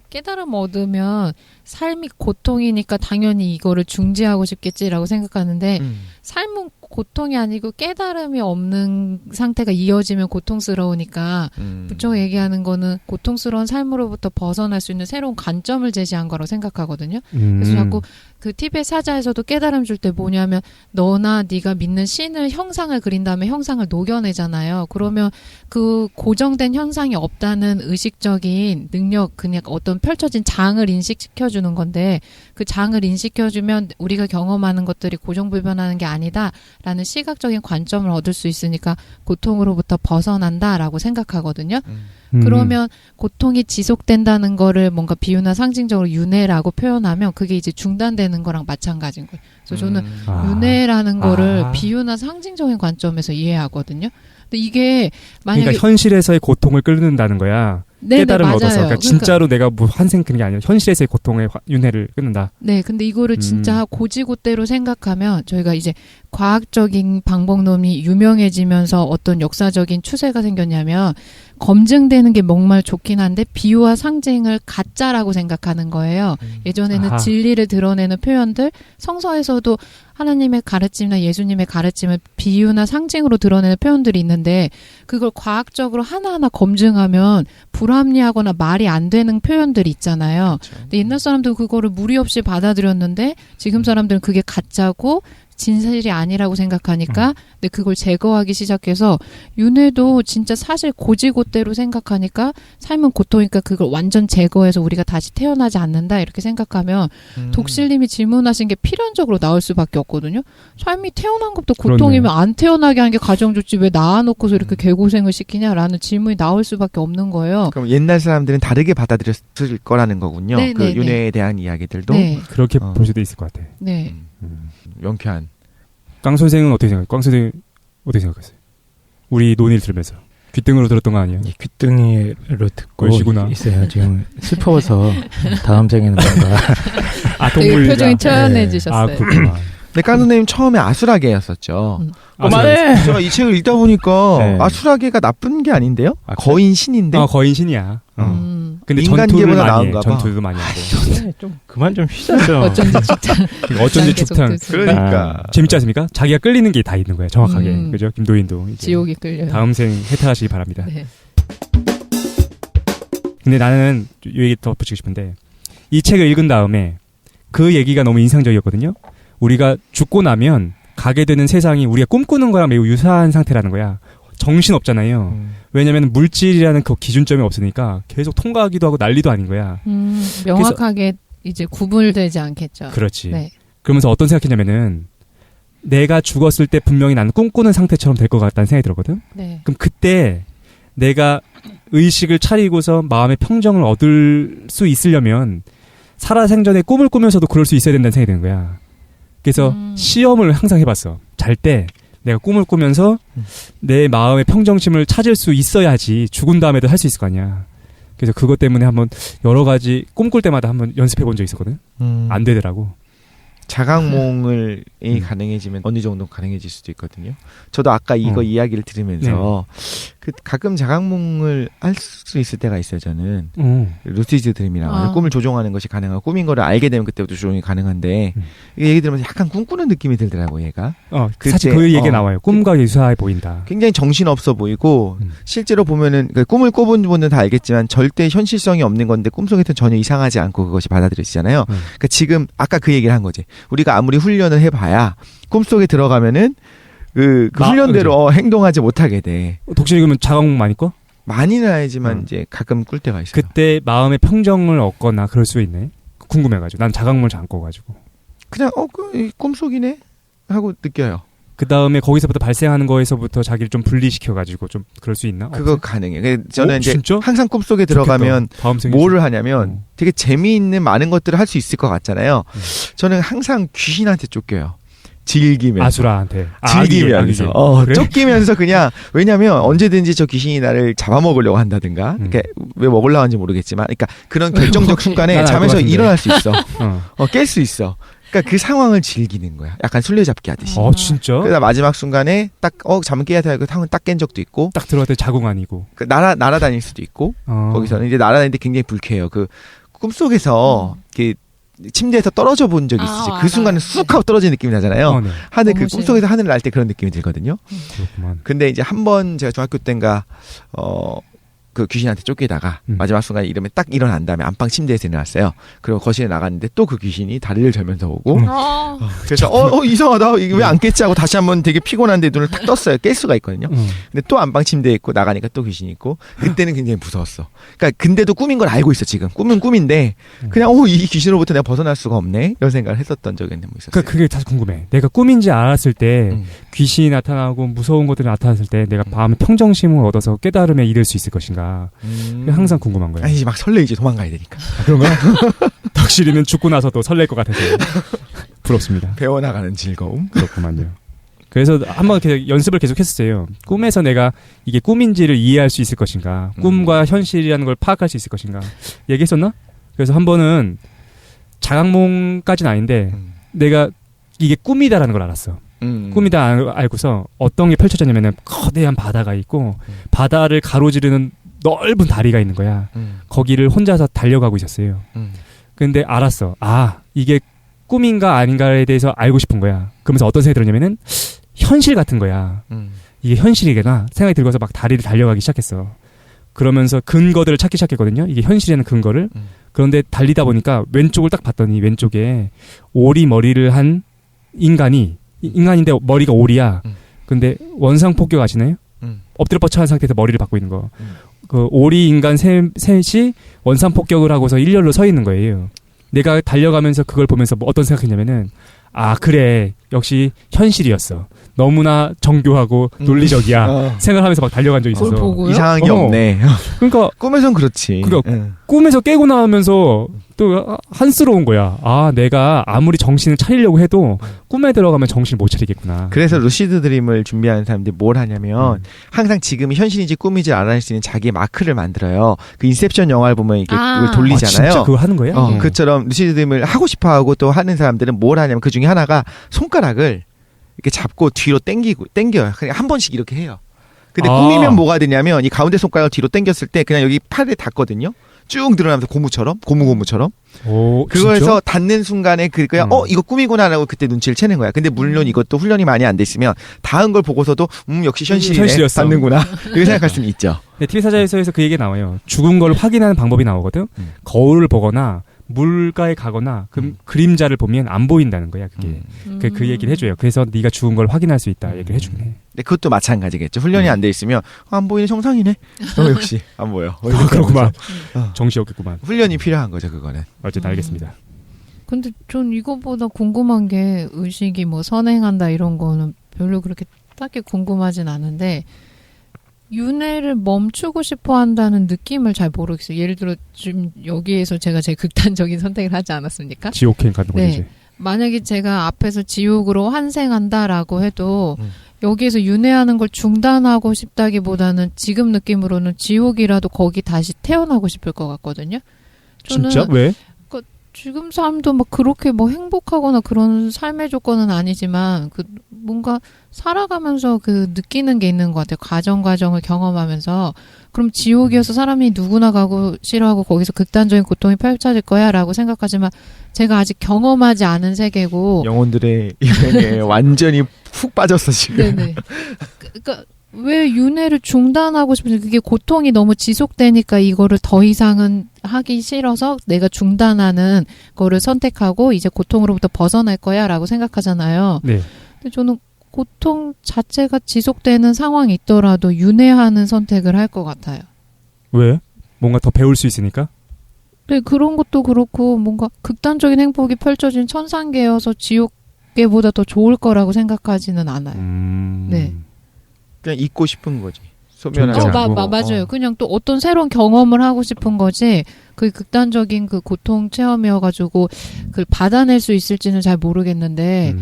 깨달음 얻으면 삶이 고통이니까 당연히 이거를 중지하고 싶겠지라고 생각하는데 삶은 고통이 아니고 깨달음이 없는 상태가 이어지면 고통스러우니까 부처가 얘기하는 거는 고통스러운 삶으로부터 벗어날 수 있는 새로운 관점을 제시한 거라고 생각하거든요. 그래서 자꾸 그 티베트 사자에서도 깨달음 줄 때 뭐냐면 너나 네가 믿는 신을 형상을 그린 다음에 형상을 녹여내잖아요. 그러면 그 고정된 현상이 없다는 의식적인 능력 그냥 어떤 펼쳐진 장을 인식시켜주는 건데 그 장을 인식해주면 우리가 경험하는 것들이 고정불변하는 게 아니다라는 시각적인 관점을 얻을 수 있으니까 고통으로부터 벗어난다라고 생각하거든요. 그러면 고통이 지속된다는 거를 뭔가 비유나 상징적으로 윤회라고 표현하면 그게 이제 중단되는 거랑 마찬가지인 거예요. 그래서 저는 윤회라는 거를 비유나 상징적인 관점에서 이해하거든요. 근데 근데 이게 만약에 그러니까 현실에서의 고통을 끊는다는 거야. 네네, 깨달음을 맞아요. 얻어서. 그러니까 진짜로 내가 뭐 환생 그런 게 아니라 현실에서의 고통의 윤회를 끊는다. 네, 근데 이거를 진짜 고지고대로 생각하면 저희가 이제 과학적인 방법론이 유명해지면서 어떤 역사적인 추세가 생겼냐면 검증되는 게 정말 좋긴 한데 비유와 상징을 가짜라고 생각하는 거예요. 예전에는 아하. 진리를 드러내는 표현들 성서에서도 하나님의 가르침이나 예수님의 가르침을 비유나 상징으로 드러내는 표현들이 있는데 그걸 과학적으로 하나하나 검증하면 불합리하거나 말이 안 되는 표현들이 있잖아요. 근데 옛날 사람들은 그거를 무리 없이 받아들였는데 지금 사람들은 그게 가짜고 진실이 아니라고 생각하니까 근데 그걸 제거하기 시작해서 윤회도 진짜 사실 고지고대로 생각하니까 삶은 고통이니까 그걸 완전 제거해서 우리가 다시 태어나지 않는다 이렇게 생각하면 독실님이 질문하신 게 필연적으로 나올 수밖에 없거든요. 삶이 태어난 것도 고통이면 안 태어나게 하는 게 가장 좋지 왜 낳아놓고서 이렇게 개고생을 시키냐라는 질문이 나올 수밖에 없는 거예요. 그럼 옛날 사람들은 다르게 받아들였을 거라는 거군요. 네, 그 네, 윤회에 대한 이야기들도. 네, 그렇게 볼 수도 있을 것 같아. 네. 명쾌한. 깡 선생은 어떻게 생각해요? 깡 선생 어떻게 생각했어요? 우리 논의를 들으면서 귀등으로 들었던 거 아니에요? 귀등이로 듣고 그러시구나. 있어요. 지금 슬퍼서 다음 생에는 뭔가 아 되게 동물이다. 표정이 초연해지셨어요. 아 그렇구나. 근데 깡 선생님 처음에 아수라계였었죠. 그만해. 제가 이 책을 읽다 보니까 네. 아수라계가 나쁜 게 아닌데요? 아, 거인 신인데. 거인 신이야. 근데 인간계보다 전투를 많이 해. 나은가 봐. 전투도 많이 하고. 좀 그만 좀 쉬자죠. 어쩐지 죽탕. 어쩐지 죽탕. 그러니까. 재밌지 않습니까? 자기가 끌리는 게 다 있는 거예요. 정확하게. 그죠? 김도인도. 이제 지옥이 끌려요. 다음 생 해탈하시기 바랍니다. 네. 근데 나는 이 얘기 더 붙이고 싶은데 이 책을 읽은 다음에 그 얘기가 너무 인상적이었거든요. 우리가 죽고 나면 가게 되는 세상이 우리가 꿈꾸는 거랑 매우 유사한 상태라는 거야. 정신 없잖아요. 왜냐면 물질이라는 그 기준점이 없으니까 계속 통과하기도 하고 난리도 아닌 거야. 명확하게 이제 구분되지 않겠죠. 그렇지. 네. 그러면서 어떤 생각했냐면은 내가 죽었을 때 분명히 나는 꿈꾸는 상태처럼 될 것 같다는 생각이 들었거든. 네. 그럼 그때 내가 의식을 차리고서 마음의 평정을 얻을 수 있으려면 살아생전에 꿈을 꾸면서도 그럴 수 있어야 된다는 생각이 드는 거야. 그래서 시험을 항상 해봤어. 잘 때 내가 꿈을 꾸면서 내 마음의 평정심을 찾을 수 있어야지 죽은 다음에도 할 수 있을 거 아니야. 그래서 그것 때문에 한번 여러 가지 꿈꿀 때마다 한번 연습해 본 적 있었거든. 안 되더라고. 자각몽을 가능해지면 어느 정도 가능해질 수도 있거든요. 저도 아까 이거 이야기를 들으면서 그 가끔 자각몽을 할 수 있을 때가 있어요. 저는 루시드 드림이랑 꿈을 조종하는 것이 가능하고 꿈인 거를 알게 되면 그때부터 조종이 가능한데 이 얘기 들으면서 약간 꿈꾸는 느낌이 들더라고요. 얘가 사실 그 얘기 나와요. 꿈과 유사해 보인다. 굉장히 정신없어 보이고 실제로 보면은 꿈을 꿔본 분은 다 알겠지만 절대 현실성이 없는 건데 꿈속에서는 전혀 이상하지 않고 그것이 받아들여지잖아요. 그러니까 지금 아까 그 얘기를 한 거지. 우리가 아무리 훈련을 해봐야 꿈속에 들어가면은 그 훈련대로 행동하지 못하게 돼. 독실이 그러면 자각몽 많이 꿔? 많이는 아니지만 이제 가끔 꿀 때가 있어요. 그때 마음의 평정을 얻거나 그럴 수 있네. 궁금해가지고 난 자각몽을 잘 안 꿔가지고 그냥 꿈속이네 하고 느껴요. 그 다음에 거기서부터 발생하는 거에서부터 자기를 좀 분리시켜가지고 좀 그럴 수 있나? 그거 가능해. 저는 이제 진짜? 항상 꿈속에 들어가면 뭐를 하냐면 되게 재미있는 많은 것들을 할 수 있을 것 같잖아요. 저는 항상 귀신한테 쫓겨요. 즐기면서. 아수라한테. 즐기면서. 그래? 쫓기면서 그냥, 왜냐면 언제든지 저 귀신이 나를 잡아먹으려고 한다든가, 그러니까 왜 먹으려고 하는지 모르겠지만, 그러니까 그런 결정적 순간에 잠에서 일어날 수 있어. 깰 수 있어. 그러니까 그 상황을 즐기는 거야. 약간 술래잡기 하듯이. 진짜? 그러다 마지막 순간에 딱, 잠을 깨야 되고 상황을 딱 깬 적도 있고. 딱 들어갈 때 자궁 아니고. 날아다닐 수도 있고. 거기서는 이제 날아다니는데 굉장히 불쾌해요. 그 꿈속에서, 침대에서 떨어져 본 적이 있으시. 그 순간에 쑥 하고 떨어지는 느낌이 나잖아요. 네. 하늘 꿈속에서 하늘 날 때 그런 느낌이 들거든요. 그렇구만. 근데 이제 한 번 제가 중학교 때인가 그 귀신한테 쫓기다가 마지막 순간에 이러면 딱 일어난 다음에 안방 침대에서 일어났어요. 그리고 거실에 나갔는데 또 그 귀신이 다리를 절면서 오고 그래서 이상하다 이게 왜 안 깼지 하고 다시 한번 되게 피곤한데 눈을 딱 떴어요. 깰 수가 있거든요. 근데 또 안방 침대에 있고 나가니까 또 귀신이 있고 그때는 굉장히 무서웠어. 그러니까 근데도 꿈인 걸 알고 있어. 지금 꿈은 꿈인데 그냥 이 귀신으로부터 내가 벗어날 수가 없네 이런 생각을 했었던 적이 있었어요. 그게 다시 궁금해. 내가 꿈인지 알았을 때 귀신이 나타나고 무서운 것들이 나타났을 때 내가 마음의 평정심을 얻어서 깨달음에 이를 수 있을 것인가. 항상 궁금한 거예요. 아니 막 설레이지 도망가야 되니까. 그런가? 덕실이는 죽고 나서도 설렐 것 같아서 부럽습니다. 배워나가는 즐거움. 그렇구만요. 그래서 한번 계속 연습을 계속 했었어요. 꿈에서 내가 이게 꿈인지를 이해할 수 있을 것인가, 꿈과 현실이라는 걸 파악할 수 있을 것인가 얘기했었나? 그래서 한 번은 자각몽까지는 아닌데 내가 이게 꿈이다라는 걸 알았어. 꿈이다 알고서 어떤 게 펼쳐졌냐면은 거대한 바다가 있고 바다를 가로지르는 넓은 다리가 있는 거야. 거기를 혼자서 달려가고 있었어요. 근데 알았어. 아, 이게 꿈인가 아닌가에 대해서 알고 싶은 거야. 그러면서 어떤 생각이 들었냐면은 현실 같은 거야. 이게 현실이구나 생각이 들고서 막 다리를 달려가기 시작했어. 그러면서 근거들을 찾기 시작했거든요. 이게 현실에는 근거를. 그런데 달리다 보니까 왼쪽을 딱 봤더니 왼쪽에 오리 머리를 한 인간인데 머리가 오리야. 근데 원상폭격 아시나요? 엎드려 뻗쳐한 상태에서 머리를 받고 있는 거. 그 오리 인간 셋이 원상폭격을 하고서 일렬로 서 있는 거예요. 내가 달려가면서 그걸 보면서 뭐 어떤 생각했냐면은 아 그래 역시 현실이었어. 너무나 정교하고 논리적이야. 생각하면서 막 달려간 적이 있어서. 그걸 보고요? 이상한 게 없네. 그러니까 꿈에선 그렇지. 꿈에서 깨고 나면서 또 한스러운 거야. 아, 내가 아무리 정신을 차리려고 해도 꿈에 들어가면 정신을 못 차리겠구나. 그래서 루시드 드림을 준비하는 사람들이 뭘 하냐면 항상 지금이 현실인지 꿈인지 알아낼 수 있는 자기의 마크를 만들어요. 그 인셉션 영화를 보면 이게 그걸 돌리잖아요. 아, 진짜 그거 하는 거예요? 그처럼 루시드 드림을 하고 싶어하고 또 하는 사람들은 뭘 하냐면 그 중에 하나가 손가락을 이렇게 잡고 뒤로 당겨요. 그냥 한 번씩 이렇게 해요. 근데 꿈이면 뭐가 되냐면 이 가운데 손가락을 뒤로 당겼을 때 그냥 여기 팔에 닿거든요. 쭉 늘어나면서 고무처럼. 오, 그거에서 진짜? 닿는 순간에 그거야 이거 꿈이구나라고 그때 눈치를 채는 거야. 근데 물론 이것도 훈련이 많이 안 돼 있으면 닿은 걸 보고서도 역시 현실이었어. 닿는구나 이렇게 생각할 수는 있죠. 네, TV 사자에서 그 얘기 나와요. 죽은 걸 확인하는 방법이 나오거든. 거울을 보거나 물가에 가거나 그림자를 보면 안 보인다는 거야. 그게 그 얘기를 해줘요. 그래서 네가 죽은 걸 확인할 수 있다 얘기를 해주네. 근데 그것도 마찬가지겠죠. 훈련이 안 돼 있으면 안 보이네 정상이네. 역시 안 보여. 그렇구만. 정시 없겠구만. 훈련이 필요한 거죠 그거는. 어쨌든 알겠습니다. 근데 전 이거보다 궁금한 게 의식이 뭐 선행한다 이런 거는 별로 그렇게 딱히 궁금하진 않은데 윤회를 멈추고 싶어 한다는 느낌을 잘 모르겠어요. 예를 들어 지금 여기에서 제가 제일 극단적인 선택을 하지 않았습니까? 지옥행 가는 네. 거지. 만약에 제가 앞에서 지옥으로 환생한다라고 해도 여기에서 윤회하는 걸 중단하고 싶다기보다는 지금 느낌으로는 지옥이라도 거기 다시 태어나고 싶을 것 같거든요. 저는 진짜? 왜? 지금 삶도 막 그렇게 뭐 행복하거나 그런 삶의 조건은 아니지만 그 뭔가 살아가면서 그 느끼는 게 있는 것 같아요. 과정을 경험하면서 그럼 지옥이어서 사람이 누구나 가고 싫어하고 거기서 극단적인 고통이 펼쳐질 거야라고 생각하지만 제가 아직 경험하지 않은 세계고 영혼들의 여행에 완전히 푹 빠졌어 지금. 네네. 그러니까 왜 윤회를 중단하고 싶은지 그게 고통이 너무 지속되니까 이거를 더 이상은 하기 싫어서 내가 중단하는 거를 선택하고 이제 고통으로부터 벗어날 거야라고 생각하잖아요. 네. 근데 저는 고통 자체가 지속되는 상황이 있더라도 윤회하는 선택을 할 것 같아요. 왜? 뭔가 더 배울 수 있으니까? 네, 그런 것도 그렇고 뭔가 극단적인 행복이 펼쳐진 천상계여서 지옥계보다 더 좋을 거라고 생각하지는 않아요. 네. 그냥 잊고 싶은 거지. 소멸하지 않고. 맞아요. 그냥 또 어떤 새로운 경험을 하고 싶은 거지. 그 극단적인 그 고통 체험이어가지고 그걸 받아낼 수 있을지는 잘 모르겠는데.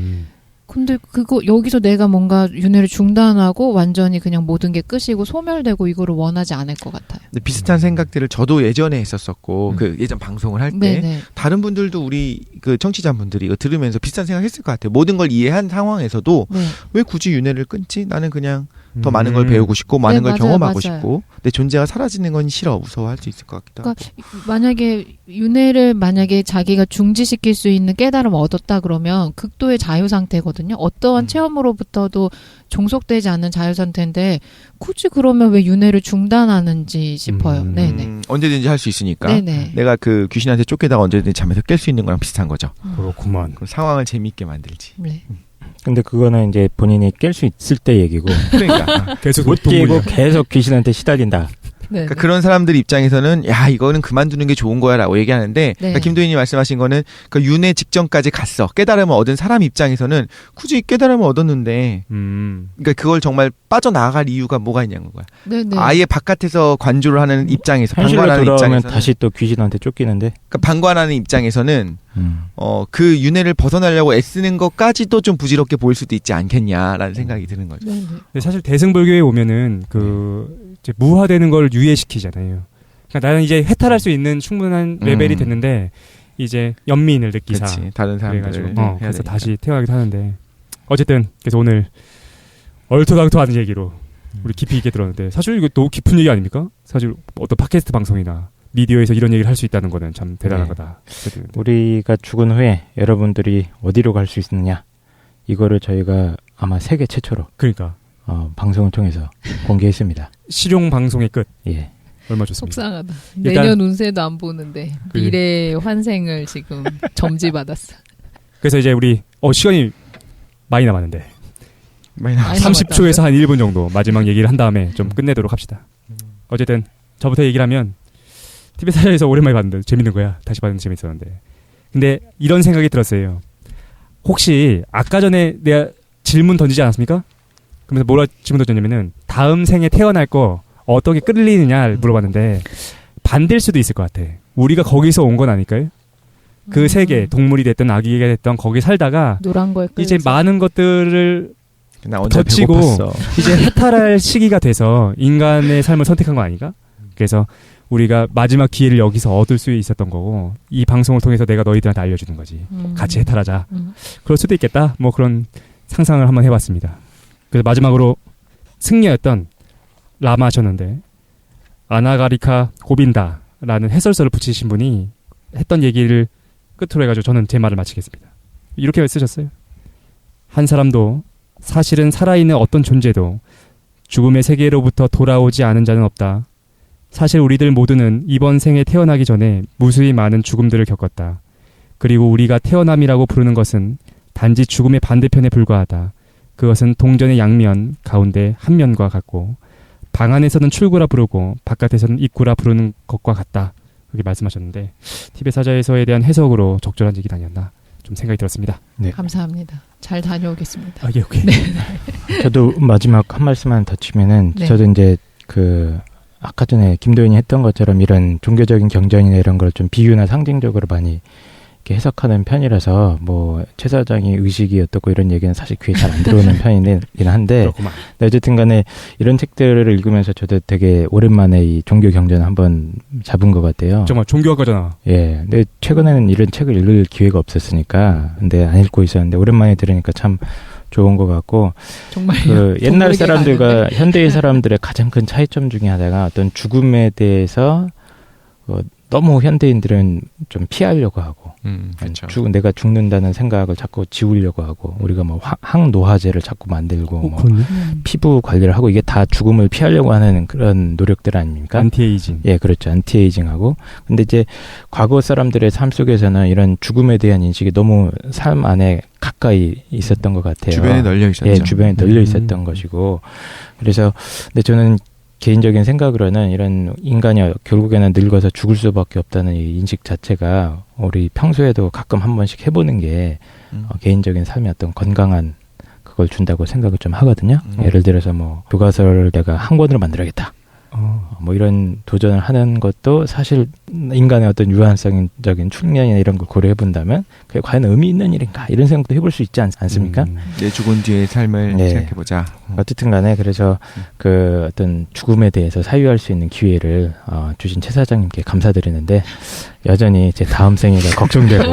근데 그거 여기서 내가 뭔가 윤회를 중단하고 완전히 그냥 모든 게 끝이고 소멸되고 이거를 원하지 않을 것 같아요. 근데 비슷한 생각들을 저도 예전에 했었었고 그 예전 방송을 할 때 다른 분들도 우리 그 청취자분들이 이거 들으면서 비슷한 생각했을 것 같아요. 모든 걸 이해한 상황에서도 왜 굳이 윤회를 끊지? 나는 그냥 더 많은 걸 배우고 싶고 많은 걸 경험하고 싶고 내 존재가 사라지는 건 싫어 무서워할 수 있을 것 같기도 하고. 만약에 윤회를 만약에 자기가 중지시킬 수 있는 깨달음을 얻었다 그러면 극도의 자유 상태거든요. 어떠한 체험으로부터도 종속되지 않는 자유 상태인데 굳이 그러면 왜 윤회를 중단하는지 싶어요. 네네. 언제든지 할 수 있으니까. 네네. 내가 그 귀신한테 쫓기다가 언제든지 잠에서 깰 수 있는 거랑 비슷한 거죠. 그렇구만. 그럼 상황을 재미있게 만들지. 네. 근데 그거는 이제 본인이 깰 수 있을 때 얘기고 그러니까 계속 못 깨고 계속 귀신한테 시달린다. 네. 그러니까 그런 사람들 입장에서는 야 이거는 그만두는 게 좋은 거야라고 얘기하는데 그러니까 김도인이 말씀하신 거는 그 윤회 직전까지 갔어 깨달음을 얻은 사람 입장에서는 굳이 깨달음을 얻었는데 그러니까 그걸 정말 빠져나갈 이유가 뭐가 있냐는 거야. 네네. 아예 바깥에서 관조를 하는 입장에서 현실로 방관하는 돌아오면 입장에서는 다시 또 귀신한테 쫓기는데. 그러니까 방관하는 입장에서는 그 윤회를 벗어나려고 애쓰는 것까지도 좀 부질없게 보일 수도 있지 않겠냐라는 생각이 드는 거죠. 네네. 근데 사실 대승불교에 오면은 그 이제 무화되는 걸 유예시키잖아요. 그러니까 나는 이제 해탈할 수 있는 충분한 레벨이 됐는데 이제 연민을 느끼사 그렇지. 다른 사람들을 그래가지고 해야 그래서 되니까. 다시 태어나기도 하는데 어쨌든 그래서 오늘 얼토당토하는 얘기로 우리 깊이 있게 들었는데 사실 이거 너무 깊은 얘기 아닙니까? 사실 어떤 팟캐스트 방송이나 미디어에서 이런 얘기를 할 수 있다는 거는 참 대단한 거다. 우리가 죽은 후에 여러분들이 어디로 갈 수 있느냐 이거를 저희가 아마 세계 최초로 그러니까 방송을 통해서 공개했습니다. 실용 방송의 끝. 예. 얼마 좋습니다. 속상하다. 일단- 내년 운세도 안 보는데 미래의 환생을 지금 점지받았어. 그래서 이제 우리 시간이 많이 남았는데 많이 나. 많이 30초에서 한 1분 정도 마지막 얘기를 한 다음에 좀 끝내도록 합시다. 어쨌든 저부터 얘기를 하면 TV사에서 오랜만에 봤는데 재밌는 거야. 다시 봤는데 재밌었는데. 근데 이런 생각이 들었어요. 혹시 아까 전에 내가 질문 던지지 않았습니까? 그러면서 뭐라 질문 던졌냐면은 다음 생에 태어날 거 어떻게 끌리느냐를 물어봤는데 반대일 수도 있을 것 같아. 우리가 거기서 온 건 아닐까요? 그 세계, 동물이 됐든 아기가 됐든 거기 살다가 노란 거에 이제 끌려서. 많은 것들을 나 언제 덧치고 배고팠어. 이제 해탈할 시기가 돼서 인간의 삶을 선택한 거 아닌가? 그래서 우리가 마지막 기회를 여기서 얻을 수 있었던 거고 이 방송을 통해서 내가 너희들한테 알려주는 거지. 같이 해탈하자. 그럴 수도 있겠다. 뭐 그런 상상을 한번 해봤습니다. 그래서 마지막으로 승려였던 라마셨는데 아나가리카 고빈다라는 해설서를 붙이신 분이 했던 얘기를 끝으로 해가지고 저는 제 말을 마치겠습니다. 이렇게 쓰셨어요. 한 사람도 사실은 살아있는 어떤 존재도 죽음의 세계로부터 돌아오지 않은 자는 없다. 사실 우리들 모두는 이번 생에 태어나기 전에 무수히 많은 죽음들을 겪었다. 그리고 우리가 태어남이라고 부르는 것은 단지 죽음의 반대편에 불과하다. 그것은 동전의 양면 가운데 한 면과 같고 방 안에서는 출구라 부르고 바깥에서는 입구라 부르는 것과 같다. 그렇게 말씀하셨는데 티벳 사자에서에 대한 해석으로 적절한 얘기는 아니었나 좀 생각이 들었습니다. 네. 감사합니다. 잘 다녀오겠습니다. 예, 오케이. 저도 마지막 한 말씀만 더 치면은 네. 저도 이제 그 아까 전에 김도인이 했던 것처럼 이런 종교적인 경전이나 이런 걸 좀 비유나 상징적으로 많이 이렇게 해석하는 편이라서 뭐 최 사장이 의식이 어떻고 이런 얘기는 사실 귀에 잘 안 들어오는 편이긴 한데 그렇구만. 네, 어쨌든 간에 이런 책들을 읽으면서 저도 되게 오랜만에 이 종교 경전을 한번 잡은 것 같아요. 정말 종교학과잖아. 예. 근데 최근에는 이런 책을 읽을 기회가 없었으니까 근데 안 읽고 있었는데 오랜만에 들으니까 참 좋은 것 같고 정말 그 옛날 동물계 사람들과 가는데. 현대의 사람들의 가장 큰 차이점 중에 하나가 어떤 죽음에 대해서 너무 현대인들은 좀 피하려고 하고 그렇죠. 내가 죽는다는 생각을 자꾸 지우려고 하고 우리가 뭐 항노화제를 자꾸 만들고 뭐 그렇네. 피부 관리를 하고 이게 다 죽음을 피하려고 하는 그런 노력들 아닙니까? 안티에이징. 예, 그렇죠. 안티에이징하고. 근데 이제 과거 사람들의 삶 속에서는 이런 죽음에 대한 인식이 너무 삶 안에 가까이 있었던 것 같아요. 주변에 널려 있었죠. 예, 주변에 널려 있었던 것이고. 그래서 근데 저는 개인적인 생각으로는 이런 인간이 결국에는 늙어서 죽을 수밖에 없다는 이 인식 자체가 우리 평소에도 가끔 한 번씩 해보는 게 개인적인 삶의 어떤 건강한 그걸 준다고 생각을 좀 하거든요. 예를 들어서 뭐 교과서를 내가 한 권으로 만들어야겠다. 뭐 이런 도전을 하는 것도 사실 인간의 어떤 유한성적인 숙련이나 이런 걸 고려해 본다면 그게 과연 의미 있는 일인가 이런 생각도 해볼 수 있지 않습니까? 내 죽은 뒤의 삶을 네. 생각해보자. 어쨌든 간에 그래서 그 어떤 죽음에 대해서 사유할 수 있는 기회를 주신 최 사장님께 감사드리는데 여전히 제 다음 생애가 걱정되고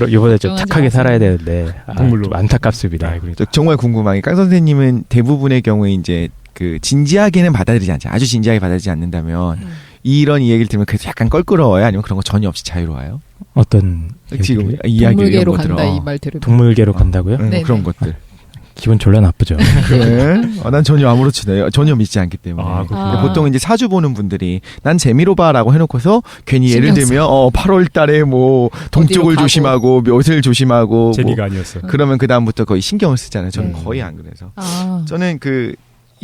이번에 좀 걱정하지 착하게 마세요. 살아야 되는데 동물로. 좀 안타깝습니다. 정말 궁금한 게 깡 선생님은 대부분의 경우에 이제 그 진지하게는 받아들이지 않죠. 아주 진지하게 받아들이지 않는다면 이런 이야기를 들으면 그래서 약간 껄끄러워요? 아니면 그런 거 전혀 없이 자유로워요? 어떤 지금 얘기를? 이야기 이런 동물계로 것들을 간다 이 말 들으면. 동물계로 간다고요? 뭐 네네. 그런 것들. 기분 졸라 나쁘죠. 그래? 난 전혀 아무렇지도 전혀 믿지 않기 때문에. 그렇구나. 근데 보통 이제 사주 보는 분들이 난 재미로 봐라고 해놓고서 괜히 예를 신경 들면 8월 달에 뭐 동쪽을 가고. 조심하고 묘을 조심하고 제니가 뭐 아니었어. 그러면 그 다음부터 거의 신경을 쓰잖아요. 저는 네. 거의 안 그래서. 아, 저는 그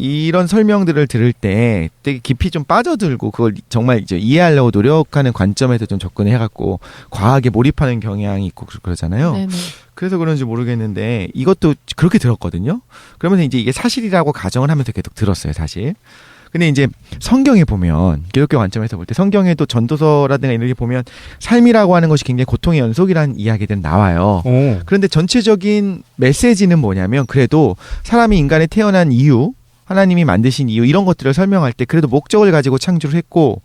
이런 설명들을 들을 때 되게 깊이 좀 빠져들고 그걸 정말 이제 이해하려고 노력하는 관점에서 좀 접근을 해갖고 과하게 몰입하는 경향이 있고 그러잖아요. 네네. 그래서 그런지 모르겠는데 이것도 그렇게 들었거든요. 그러면서 이제 이게 사실이라고 가정을 하면서 계속 들었어요, 사실. 근데 이제 성경에 보면 기독교 관점에서 볼 때 성경에도 전도서라든가 이런 게 보면 삶이라고 하는 것이 굉장히 고통의 연속이라는 이야기들은 나와요. 오. 그런데 전체적인 메시지는 뭐냐면 그래도 사람이 인간에 태어난 이유, 하나님이 만드신 이유 이런 것들을 설명할 때 그래도 목적을 가지고 창조를 했고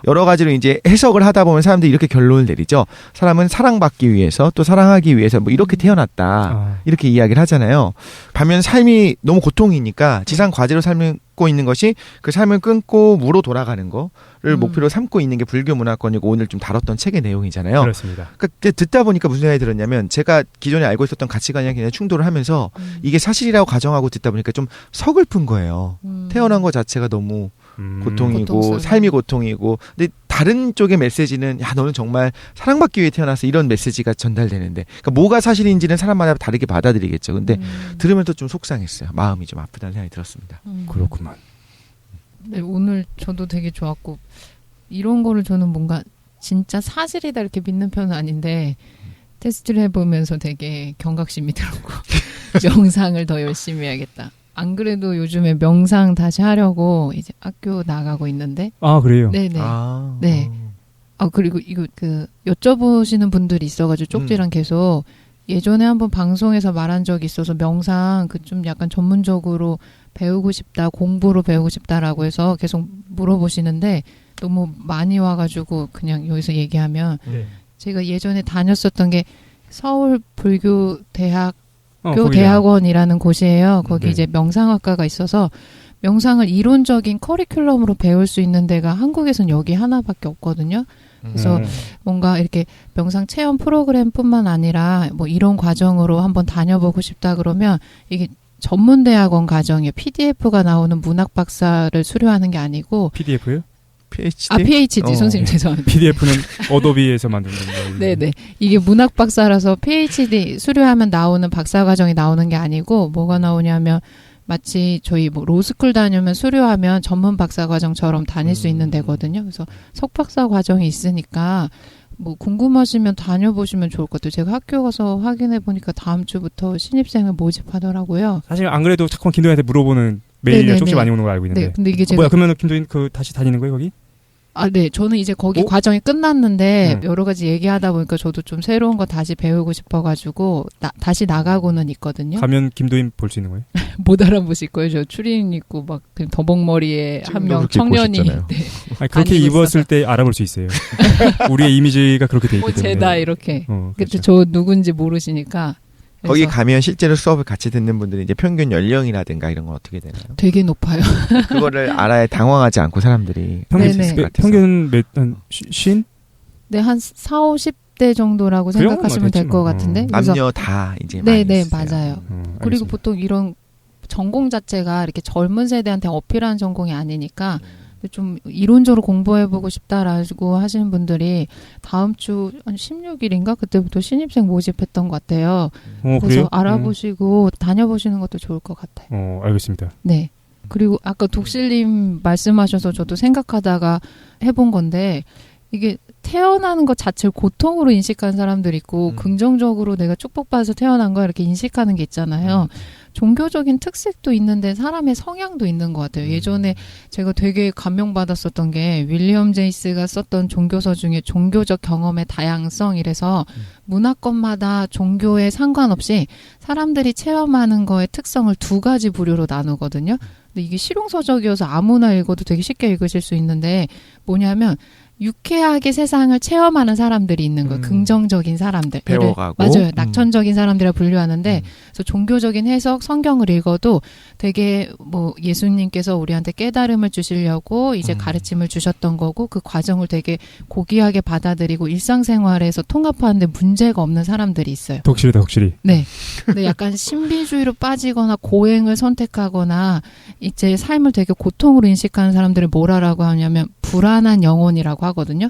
여러 가지로 이제 해석을 하다 보면 사람들이 이렇게 결론을 내리죠. 사람은 사랑받기 위해서 또 사랑하기 위해서 뭐 이렇게 태어났다. 아. 이렇게 이야기를 하잖아요. 반면 삶이 너무 고통이니까 지상 과제로 삶고 있는 것이 그 삶을 끊고 무로 돌아가는 거를 목표로 삼고 있는 게 불교 문화권이고 오늘 좀 다뤘던 책의 내용이잖아요. 그렇습니다. 그러니까 듣다 보니까 무슨 생각이 들었냐면 제가 기존에 알고 있었던 가치관이랑 굉장히 충돌을 하면서 이게 사실이라고 가정하고 듣다 보니까 좀 서글픈 거예요. 태어난 것 자체가 너무 고통이고 고통스러워. 삶이 고통이고 근데 다른 쪽의 메시지는 야 너는 정말 사랑받기 위해 태어나서 이런 메시지가 전달되는데 그러니까 뭐가 사실인지는 사람마다 다르게 받아들이겠죠. 근데 들으면서 좀 속상했어요. 마음이 좀 아프다는 생각이 들었습니다. 그렇구만. 네, 오늘 저도 되게 좋았고 이런 거를 저는 뭔가 진짜 사실이다 이렇게 믿는 편은 아닌데 테스트를 해보면서 되게 경각심이 들었고 명상을 더 열심히 해야겠다. 안 그래도 요즘에 명상 다시 하려고 이제 학교 나가고 있는데. 아, 그래요? 네네. 아, 네. 아, 그리고 이거 여쭤보시는 분들이 있어가지고 쪽지랑 계속 예전에 한번 방송에서 말한 적이 있어서 명상 좀 약간 전문적으로 배우고 싶다, 공부로 배우고 싶다라고 해서 계속 물어보시는데 너무 많이 와가지고 그냥 여기서 얘기하면 네. 제가 예전에 다녔었던 게 서울 불교 대학 거기다. 대학원이라는 곳이에요. 거기 네. 이제 명상학과가 있어서 명상을 이론적인 커리큘럼으로 배울 수 있는 데가 한국에선 여기 하나밖에 없거든요. 그래서 뭔가 이렇게 명상 체험 프로그램뿐만 아니라 뭐 이런 과정으로 한번 다녀보고 싶다 그러면 이게 전문 대학원 과정이에요. PDF가 나오는 문학 박사를 수료하는 게 아니고 PDF요? PhD? 아 PhD 선생님 죄송합니다. PDF는 어도비에서 만든 건가요? 네네. 이게 문학 박사라서 PhD 수료하면 나오는 박사 과정이 나오는 게 아니고 뭐가 나오냐면 마치 저희 뭐 로스쿨 다니면 수료하면 전문 박사 과정처럼 다닐 수 있는 데거든요. 그래서 석박사 과정이 있으니까 뭐 궁금하시면 다녀보시면 좋을 것 같아요. 제가 학교 가서 확인해 보니까 다음 주부터 신입생을 모집하더라고요. 사실 안 그래도 자꾸 김도희한테 물어보는 메일이나 네네네. 쪽지 많이 오는 걸 알고 있는데. 네, 근데 이게 제가 뭐야 그러면 김도희 다시 다니는 거예요 거기? 아, 네. 저는 이제 거기 오? 과정이 끝났는데 여러 가지 얘기하다 보니까 저도 좀 새로운 거 다시 배우고 싶어가지고 다시 나가고는 있거든요. 가면 김도희 볼 수 있는 거예요? 못 알아보실 거예요. 저 추리닝 입고 막 그 더벅머리에 한 명 그렇게 청년이 입으셨잖아요. 네. 아니, 그렇게 아니고 입었을 때 알아볼 수 있어요. 우리의 이미지가 그렇게 돼 있기 뭐 때문에. 제다 이렇게. 그렇죠. 그때 저 누군지 모르시니까. 거기 그래서 가면 실제로 수업을 같이 듣는 분들이 이제 평균 연령이라든가 이런 건 어떻게 되나요? 되게 높아요. 그거를 알아야 당황하지 않고 사람들이 네네. 평균 한 쉰? 네, 한 4, 50대 정도라고 그래요? 생각하시면 될 것 뭐 같은데. 그래서 남녀 다 이제 많이 네, 있어요. 맞아요. 그리고 알겠습니다. 보통 이런 전공 자체가 이렇게 젊은 세대한테 어필하는 전공이 아니니까 좀 이론적으로 공부해보고 싶다라고 하시는 분들이 다음 주 한 16일인가 그때부터 신입생 모집했던 것 같아요. 그래서 그래요? 알아보시고 다녀보시는 것도 좋을 것 같아요. 알겠습니다. 네. 그리고 아까 독실님 말씀하셔서 저도 생각하다가 해본 건데 이게 태어나는 것 자체를 고통으로 인식하는 사람들이 있고 긍정적으로 내가 축복받아서 태어난 거야 이렇게 인식하는 게 있잖아요. 종교적인 특색도 있는데 사람의 성향도 있는 것 같아요. 예전에 제가 되게 감명받았었던 게 윌리엄 제이스가 썼던 종교서 중에 종교적 경험의 다양성 이래서 문화권마다 종교에 상관없이 사람들이 체험하는 거의 특성을 두 가지 부류로 나누거든요. 근데 이게 실용서적이어서 아무나 읽어도 되게 쉽게 읽으실 수 있는데 뭐냐면 유쾌하게 세상을 체험하는 사람들이 있는 거예요. 긍정적인 사람들. 배워가고. 맞아요. 낙천적인 사람들이라 분류하는데 그래서 종교적인 해석, 성경을 읽어도 되게 뭐 예수님께서 우리한테 깨달음을 주시려고 이제 가르침을 주셨던 거고 그 과정을 되게 고귀하게 받아들이고 일상생활에서 통합하는데 문제가 없는 사람들이 있어요. 독실이다 독실이. 네. 근데 약간 신비주의로 빠지거나 고행을 선택하거나 이제 삶을 되게 고통으로 인식하는 사람들을 뭐라고 하냐면 불안한 영혼이라고 하거든요.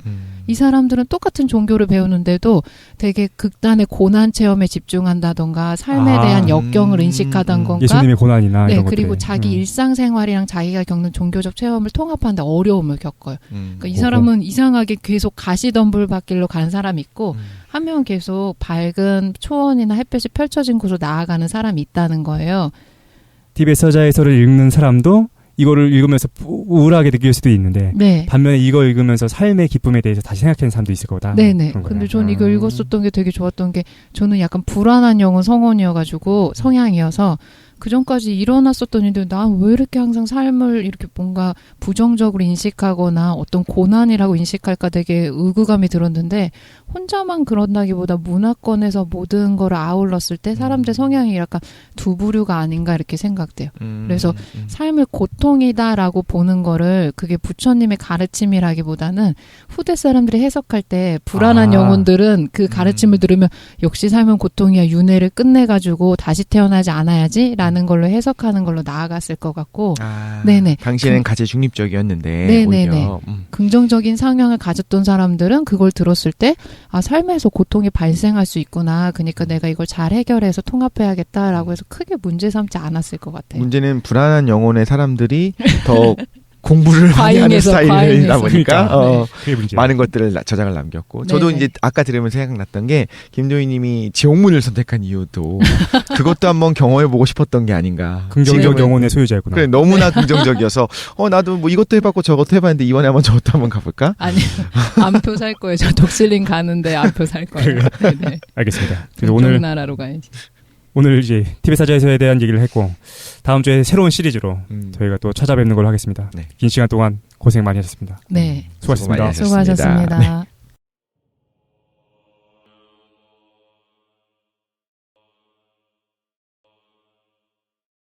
이 사람들은 똑같은 종교를 배우는데도 되게 극단의 고난 체험에 집중한다던가 삶에 대한 역경을 인식하던가 예수님의 고난이나 네, 이런 그리고 것들. 자기 일상생활이랑 자기가 겪는 종교적 체험을 통합하는데 어려움을 겪어요. 그러니까 이 오호. 사람은 이상하게 계속 가시덤불밭길로 가는 사람이 있고 한 명은 계속 밝은 초원이나 햇볕이 펼쳐진 곳으로 나아가는 사람이 있다는 거예요. 디베서자에서를 읽는 사람도 이거를 읽으면서 우울하게 느낄 수도 있는데 네. 반면에 이거 읽으면서 삶의 기쁨에 대해서 다시 생각하는 사람도 있을 거다. 네네. 그런 거예요. 근데 저는 이거 읽었었던 게 되게 좋았던 게 저는 약간 불안한 영혼 성원이어가지고 성향이어서 그 전까지 일어났었던 일들 난 왜 이렇게 항상 삶을 이렇게 뭔가 부정적으로 인식하거나 어떤 고난이라고 인식할까 되게 의구감이 들었는데 혼자만 그런다기보다 문화권에서 모든 거를 아울렀을 때 사람들 성향이 약간 두 부류가 아닌가 이렇게 생각돼요. 그래서 삶을 고통이다라고 보는 거를 그게 부처님의 가르침이라기보다는 후대 사람들이 해석할 때 불안한 영혼들은 그 가르침을 들으면 역시 삶은 고통이야 윤회를 끝내가지고 다시 태어나지 않아야지 라는 걸로 해석하는 걸로 나아갔을 것 같고 네네. 당신은 가제 중립적이었는데 네네네. 오히려 긍정적인 상향을 가졌던 사람들은 그걸 들었을 때 아 삶에서 고통이 발생할 수 있구나. 그러니까 내가 이걸 잘 해결해서 통합해야겠다라고 해서 크게 문제 삼지 않았을 것 같아요. 문제는 불안한 영혼의 사람들이 더 공부를 많이 하는 과잉해서, 스타일이다 과잉해서. 보니까 그러니까. 그게 문제야. 많은 것들을 저장을 남겼고 저도 네네. 이제 아까 들으면서 생각났던 게 김도희님이 지옥문을 선택한 이유도 그것도 한번 경험해보고 싶었던 게 아닌가. 긍정적 지금은- 영혼의 소유자였구나. 그래 너무나 긍정적이어서 나도 뭐 이것도 해봤고 저것도 해봤는데 이번에 한번 저것도 한번 가볼까? 아니 안표 살 거예요. 저 독실링 가는데 안표 살 거예요. 네네. 알겠습니다. 그래서 오늘 오늘 나라로 가야지. 오늘 이제 티베사자에서에 대한 얘기를 했고 다음 주에 새로운 시리즈로 저희가 또 찾아뵙는 걸로 하겠습니다. 네. 긴 시간 동안 고생 많이 하셨습니다. 네. 수고하셨습니다. 수고 많이 하셨습니다. 수고하셨습니다.